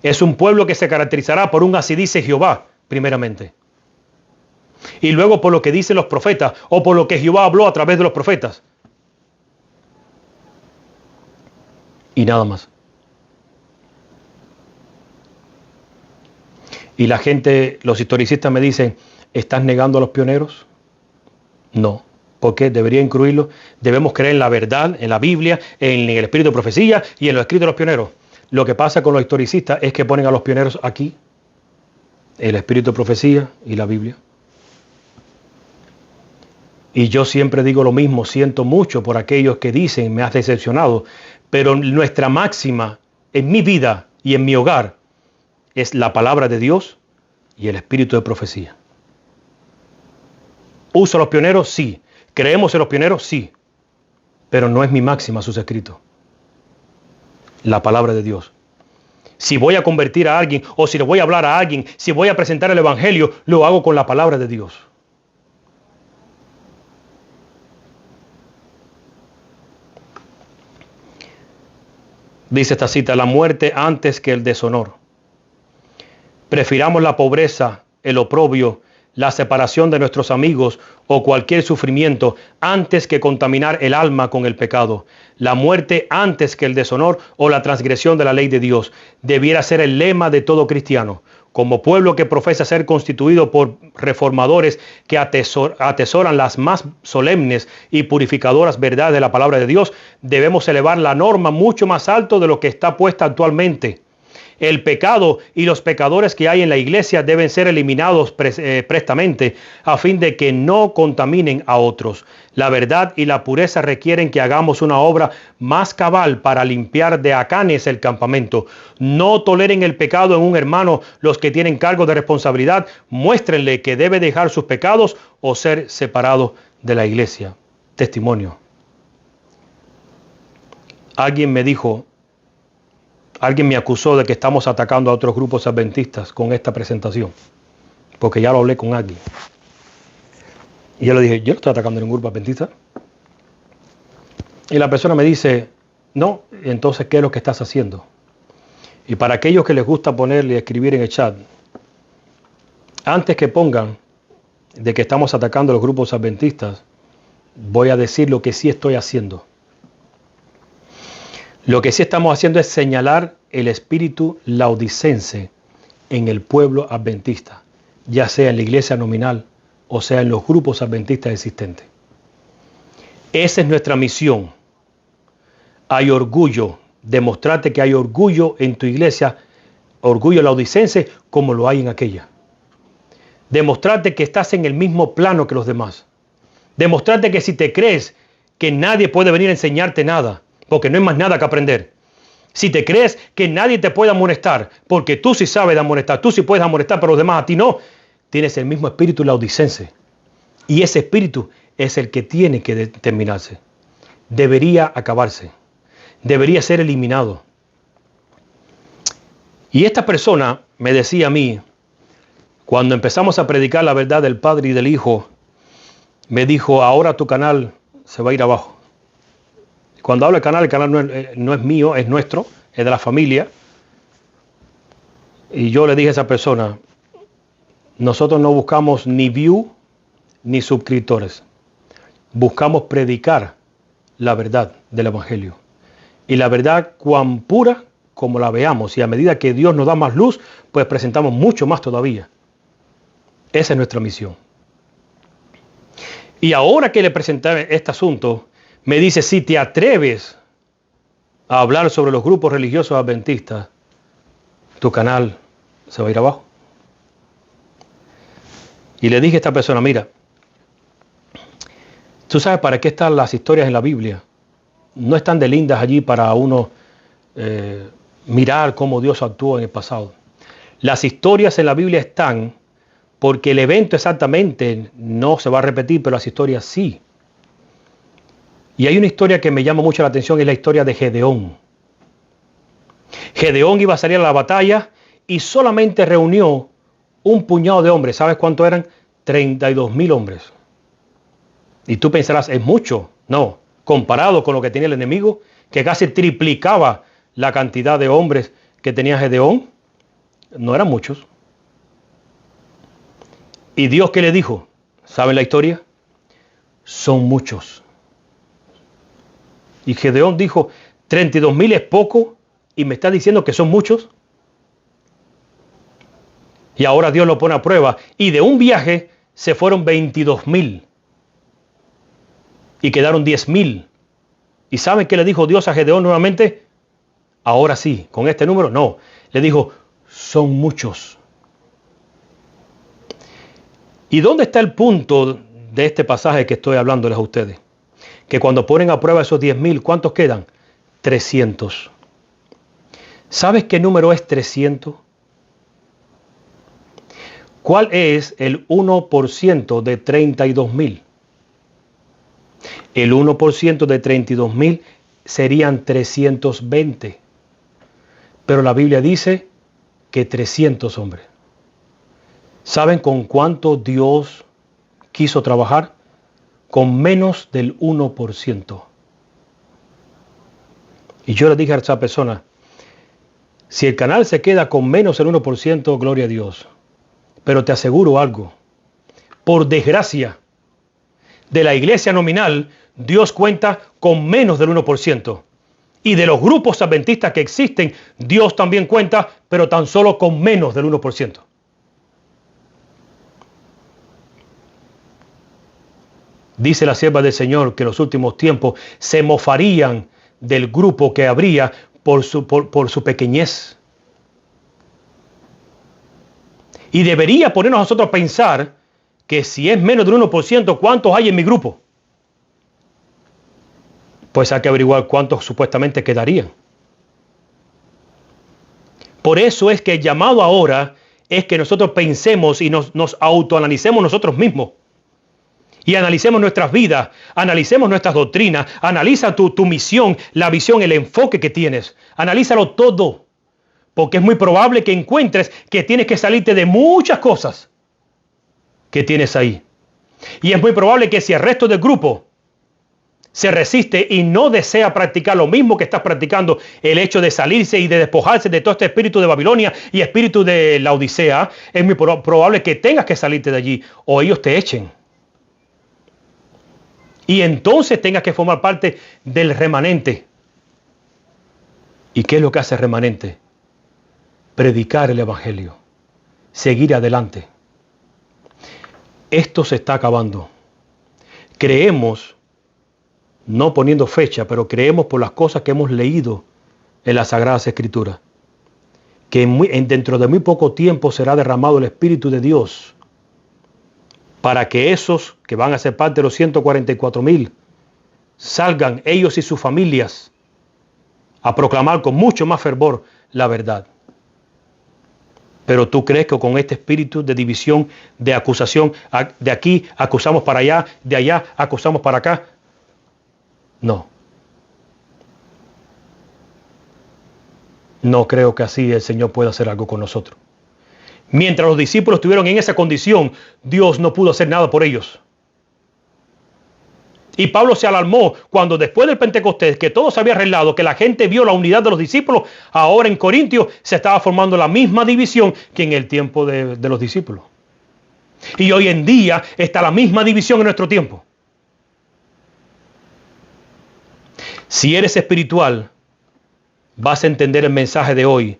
Es un pueblo que se caracterizará por un así dice Jehová, primeramente. Y luego por lo que dicen los profetas o por lo que Jehová habló a través de los profetas. Y nada más. Y la gente, los historicistas me dicen, ¿estás negando a los pioneros? No, ¿Por qué? Debería incluirlo. Debemos creer en la verdad, en la Biblia, en el espíritu de profecía y en los escritos de los pioneros. Lo que pasa con los historicistas es que ponen a los pioneros aquí, el espíritu de profecía y la Biblia. Y yo siempre digo lo mismo, siento mucho por aquellos que dicen, me has decepcionado, pero nuestra máxima en mi vida y en mi hogar es la palabra de Dios y el espíritu de profecía. ¿Uso a los pioneros? Sí. ¿Creemos en los pioneros? Sí. Pero no es mi máxima sus escritos. La palabra de Dios. Si voy a convertir a alguien o si le voy a hablar a alguien, si voy a presentar el evangelio, lo hago con la palabra de Dios. Dice esta cita, la muerte antes que el deshonor. Prefiramos la pobreza, el oprobio, la separación de nuestros amigos o cualquier sufrimiento antes que contaminar el alma con el pecado. La muerte antes que el deshonor o la transgresión de la ley de Dios debiera ser el lema de todo cristiano. Como pueblo que profesa ser constituido por reformadores que atesoran las más solemnes y purificadoras verdades de la palabra de Dios, debemos elevar la norma mucho más alto de lo que está puesta actualmente. El pecado y los pecadores que hay en la iglesia deben ser eliminados prestamente a fin de que no contaminen a otros. La verdad y la pureza requieren que hagamos una obra más cabal para limpiar de acanes el campamento. No toleren el pecado en un hermano los que tienen cargo de responsabilidad. Muéstrenle que debe dejar sus pecados o ser separado de la iglesia. Testimonio. Alguien me acusó de que estamos atacando a otros grupos adventistas con esta presentación, porque ya lo hablé con alguien. Y yo le dije, yo no estoy atacando a ningún grupo adventista. Y la persona me dice, no, entonces, ¿qué es lo que estás haciendo? Y para aquellos que les gusta ponerle y escribir en el chat, antes que pongan de que estamos atacando a los grupos adventistas, voy a decir lo que sí estoy haciendo. Lo que sí estamos haciendo es señalar el espíritu laodicense en el pueblo adventista, ya sea en la iglesia nominal o sea en los grupos adventistas existentes. Esa es nuestra misión. Hay orgullo, demostrarte que hay orgullo en tu iglesia, orgullo laodicense como lo hay en aquella. Demostrarte que estás en el mismo plano que los demás. Demostrarte que si te crees que nadie puede venir a enseñarte nada, porque no hay más nada que aprender. Si te crees que nadie te puede amonestar, porque tú sí sabes de amonestar, tú sí puedes amonestar, pero los demás a ti no, tienes el mismo espíritu laodicense. Y ese espíritu es el que tiene que terminarse. Debería acabarse. Debería ser eliminado. Y esta persona me decía a mí, cuando empezamos a predicar la verdad del Padre y del Hijo, me dijo, ahora tu canal se va a ir abajo. Cuando hablo del canal no es mío, es nuestro, es de la familia. Y yo le dije a esa persona, nosotros no buscamos ni view ni suscriptores. Buscamos predicar la verdad del Evangelio. Y la verdad cuán pura como la veamos. Y a medida que Dios nos da más luz, pues presentamos mucho más todavía. Esa es nuestra misión. Y ahora que le presenté este asunto, me dice, si te atreves a hablar sobre los grupos religiosos adventistas, tu canal se va a ir abajo. Y le dije a esta persona, mira, ¿tú sabes para qué están las historias en la Biblia? No están de lindas allí para uno mirar cómo Dios actuó en el pasado. Las historias en la Biblia están porque el evento exactamente no se va a repetir, pero las historias sí. Y hay una historia que me llama mucho la atención, es la historia de Gedeón. Gedeón iba a salir a la batalla y solamente reunió un puñado de hombres. ¿Sabes cuánto eran? 32,000 hombres. Y tú pensarás, ¿es mucho? No, comparado con lo que tenía el enemigo, que casi triplicaba la cantidad de hombres que tenía Gedeón, no eran muchos. ¿Y Dios qué le dijo? ¿Saben la historia? Son muchos. Y Gedeón dijo, 32,000 es poco y me está diciendo que son muchos. Y ahora Dios lo pone a prueba. Y de un viaje se fueron 22,000. y quedaron 10,000. ¿Y saben qué le dijo Dios a Gedeón nuevamente? Ahora sí, con este número, no. Le dijo, son muchos. ¿Y dónde está el punto de este pasaje que estoy hablándoles a ustedes? Que cuando ponen a prueba esos 10,000, ¿cuántos quedan? 300. ¿Sabes qué número es 300? ¿Cuál es el 1% de 32,000? El 1% de 32,000 serían 320. Pero la Biblia dice que 300 hombres. ¿Saben con cuánto Dios quiso trabajar? Con menos del 1%. Y yo le dije a esa persona, si el canal se queda con menos del 1%, gloria a Dios. Pero te aseguro algo, por desgracia de la iglesia nominal, Dios cuenta con menos del 1%. Y de los grupos adventistas que existen, Dios también cuenta, pero tan solo con menos del 1%. Dice la sierva del Señor que en los últimos tiempos se mofarían del grupo que habría por su pequeñez. Y debería ponernos a nosotros a pensar que si es menos del 1%, ¿cuántos hay en mi grupo? Pues hay que averiguar cuántos supuestamente quedarían. Por eso es que el llamado ahora es que nosotros pensemos y nos autoanalicemos nosotros mismos. Y analicemos nuestras vidas, analicemos nuestras doctrinas, analiza tu misión, la visión, el enfoque que tienes. Analízalo todo, porque es muy probable que encuentres que tienes que salirte de muchas cosas que tienes ahí. Y es muy probable que si el resto del grupo se resiste y no desea practicar lo mismo que estás practicando, el hecho de salirse y de despojarse de todo este espíritu de Babilonia y espíritu de la Odisea, es muy probable que tengas que salirte de allí o ellos te echen. Y entonces tengas que formar parte del remanente. ¿Y qué es lo que hace el remanente? Predicar el evangelio. Seguir adelante. Esto se está acabando. Creemos, no poniendo fecha, pero creemos por las cosas que hemos leído en las Sagradas Escrituras, que dentro de muy poco tiempo será derramado el Espíritu de Dios para que esos que van a ser parte de los 144,000 salgan ellos y sus familias a proclamar con mucho más fervor la verdad. Pero tú crees que con este espíritu de división, de acusación, de aquí acusamos para allá, de allá acusamos para acá. No. No creo que así el Señor pueda hacer algo con nosotros. Mientras los discípulos estuvieron en esa condición, Dios no pudo hacer nada por ellos. Y Pablo se alarmó cuando después del Pentecostés, que todo se había arreglado, que la gente vio la unidad de los discípulos, ahora en Corintios se estaba formando la misma división que en el tiempo de los discípulos. Y hoy en día está la misma división en nuestro tiempo. Si eres espiritual, vas a entender el mensaje de hoy.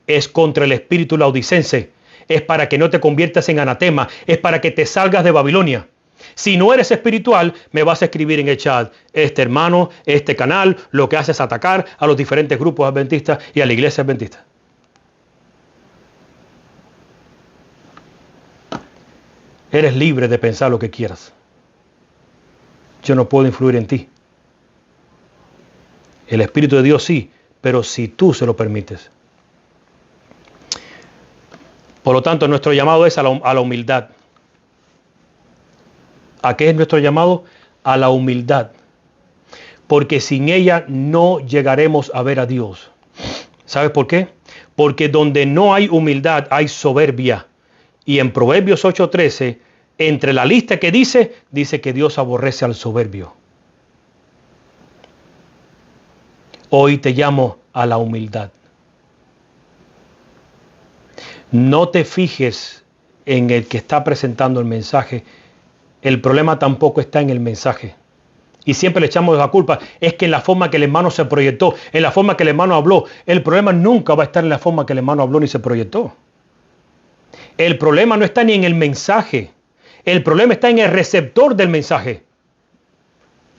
Es contra el espíritu laodicense. Es para que no te conviertas en anatema. Es para que te salgas de Babilonia. Si no eres espiritual, me vas a escribir en el chat, este hermano, este canal, lo que hace es atacar a los diferentes grupos adventistas y a la iglesia adventista. Eres libre de pensar lo que quieras. Yo no puedo influir en ti. El Espíritu de Dios sí, pero si tú se lo permites. Por lo tanto, nuestro llamado es a la humildad. ¿A qué es nuestro llamado? A la humildad. Porque sin ella no llegaremos a ver a Dios. ¿Sabes por qué? Porque donde no hay humildad hay soberbia. Y en Proverbios 8:13, entre la lista que dice que Dios aborrece al soberbio. Hoy te llamo a la humildad. No te fijes en el que está presentando el mensaje. El problema tampoco está en el mensaje. Y siempre le echamos la culpa. Es que en la forma que el hermano se proyectó, en la forma que el hermano habló. El problema nunca va a estar en la forma que el hermano habló ni se proyectó. El problema no está ni en el mensaje. El problema está en el receptor del mensaje.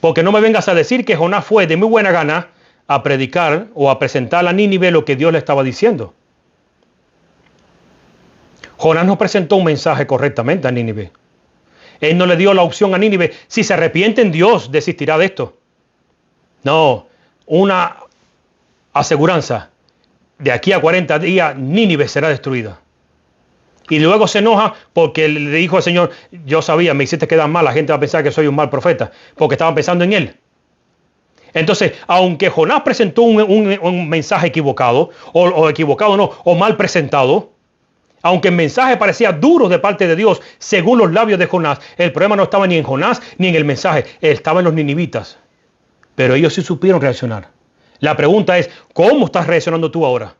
Porque no me vengas a decir que Jonás fue de muy buena gana a predicar o a presentar a Nínive lo que Dios le estaba diciendo. Jonás no presentó un mensaje correctamente a Nínive. Él no le dio la opción a Nínive. Si se arrepienten, Dios desistirá de esto. No, una aseguranza. De aquí a 40 días, Nínive será destruida. Y luego se enoja porque le dijo al Señor, yo sabía, me hiciste quedar mal, la gente va a pensar que soy un mal profeta, porque estaban pensando en él. Entonces, aunque Jonás presentó un mensaje equivocado, o equivocado no, o mal presentado, aunque el mensaje parecía duro de parte de Dios, según los labios de Jonás, el problema no estaba ni en Jonás ni en el mensaje, estaba en los ninivitas. Pero ellos sí supieron reaccionar. La pregunta es, ¿cómo estás reaccionando tú ahora?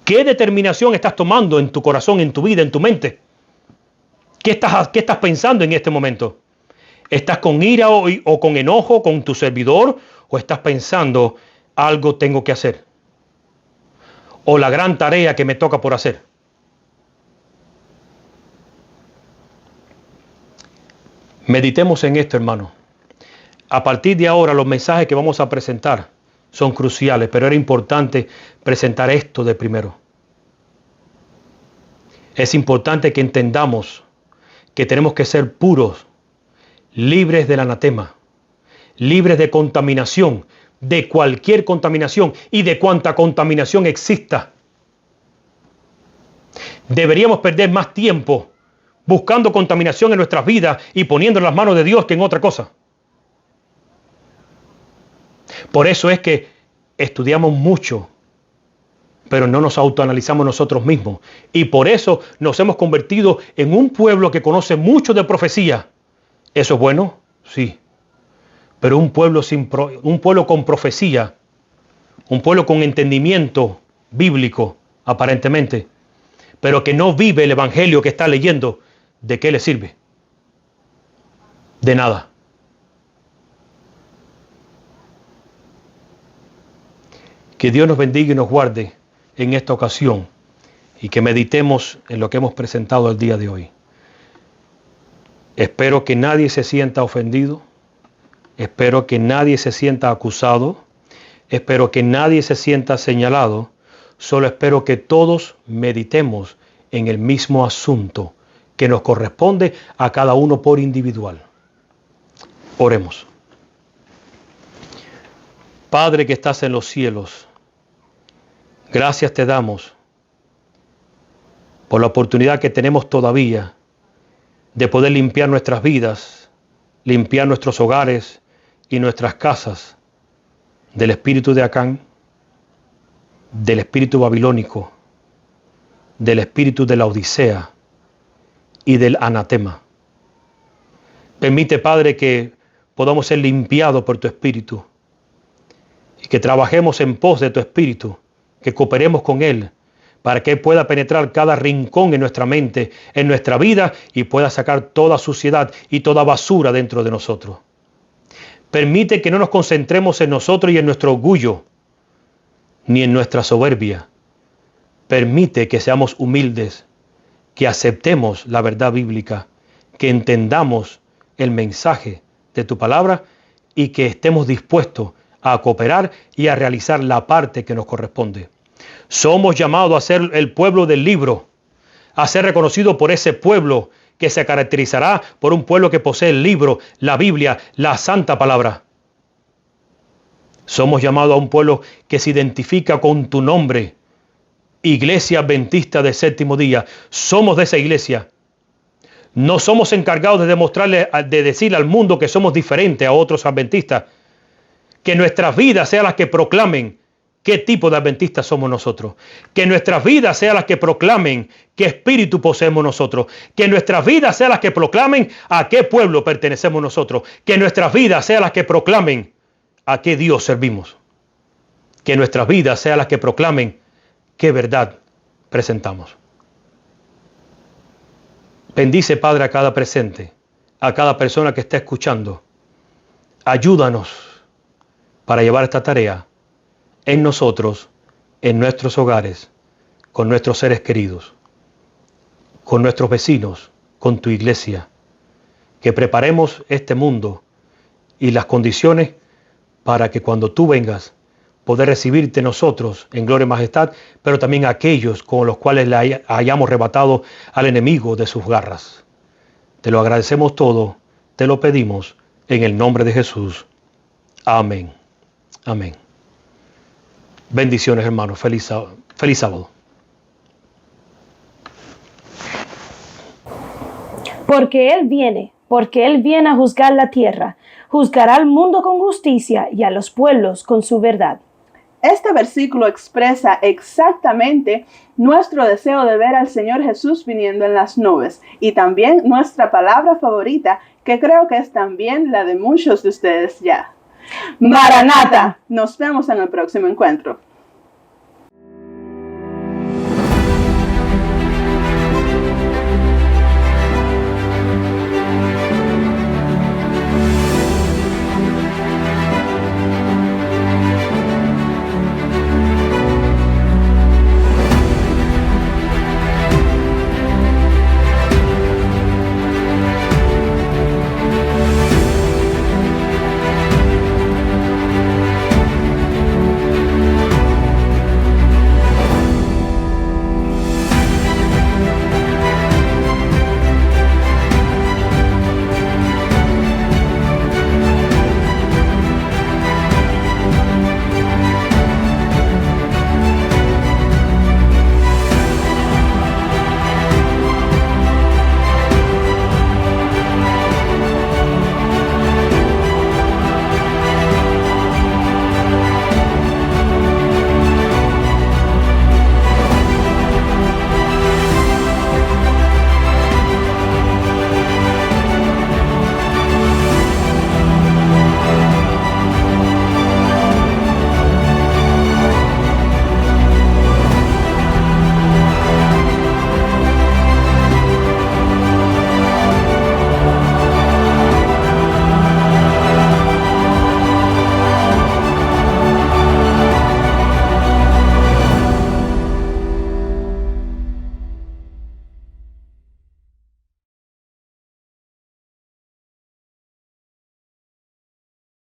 ¿Qué determinación estás tomando en tu corazón, en tu vida, en tu mente? ¿Qué estás pensando en este momento? ¿Estás con ira o con enojo con tu servidor? ¿O estás pensando, algo tengo que hacer? ¿O la gran tarea que me toca por hacer? Meditemos en esto, hermano. A partir de ahora, los mensajes que vamos a presentar son cruciales, pero era importante presentar esto de primero. Es importante que entendamos que tenemos que ser puros, libres del anatema, libres de contaminación, de cualquier contaminación y de cuanta contaminación exista. Deberíamos perder más tiempo buscando contaminación en nuestras vidas y poniendo en las manos de Dios que en otra cosa. Por eso es que estudiamos mucho, pero no nos autoanalizamos nosotros mismos. Y por eso nos hemos convertido en un pueblo que conoce mucho de profecía. ¿Eso es bueno? Sí. Pero un pueblo con profecía, un pueblo con entendimiento bíblico, aparentemente, pero que no vive el evangelio que está leyendo, ¿de qué le sirve? De nada. Que Dios nos bendiga y nos guarde en esta ocasión y que meditemos en lo que hemos presentado el día de hoy. Espero que nadie se sienta ofendido, espero que nadie se sienta acusado, espero que nadie se sienta señalado, solo espero que todos meditemos en el mismo asunto que nos corresponde a cada uno por individual. Oremos. Padre que estás en los cielos, gracias te damos por la oportunidad que tenemos todavía de poder limpiar nuestras vidas, limpiar nuestros hogares y nuestras casas del espíritu de Acán, del espíritu babilónico, del espíritu de la Odisea y del anatema. Permite, Padre, que podamos ser limpiados por tu espíritu y que trabajemos en pos de tu espíritu, que cooperemos con él para que él pueda penetrar cada rincón en nuestra mente, en nuestra vida y pueda sacar toda suciedad y toda basura dentro de nosotros. Permite que no nos concentremos en nosotros y en nuestro orgullo, ni en nuestra soberbia. Permite que seamos humildes, que aceptemos la verdad bíblica, que entendamos el mensaje de tu palabra y que estemos dispuestos a cooperar y a realizar la parte que nos corresponde. Somos llamados a ser el pueblo del libro, a ser reconocido por ese pueblo que se caracterizará por un pueblo que posee el libro, la Biblia, la santa palabra. Somos llamados a un pueblo que se identifica con tu nombre, Iglesia Adventista del Séptimo Día. Somos de esa iglesia. No somos encargados de demostrarle, de decirle al mundo que somos diferentes a otros adventistas. Que nuestras vidas sean las que proclamen qué tipo de adventistas somos nosotros. Que nuestras vidas sean las que proclamen qué espíritu poseemos nosotros. Que nuestras vidas sean las que proclamen a qué pueblo pertenecemos nosotros. Que nuestras vidas sean las que proclamen a qué Dios servimos. Que nuestras vidas sean las que proclamen qué verdad presentamos. Bendice, Padre, a cada presente, a cada persona que está escuchando. Ayúdanos para llevar esta tarea en nosotros, en nuestros hogares, con nuestros seres queridos, con nuestros vecinos, con tu iglesia. Que preparemos este mundo y las condiciones para que cuando tú vengas, poder recibirte nosotros en gloria y majestad, pero también a aquellos con los cuales le hayamos arrebatado al enemigo de sus garras. Te lo agradecemos todo, te lo pedimos en el nombre de Jesús. Amén. Amén. Bendiciones, hermanos. Feliz sábado. Porque Él viene a juzgar la tierra, juzgará al mundo con justicia y a los pueblos con su verdad. Este versículo expresa exactamente nuestro deseo de ver al Señor Jesús viniendo en las nubes y también nuestra palabra favorita, que creo que es también la de muchos de ustedes ya. Maranata. Nos vemos en el próximo encuentro.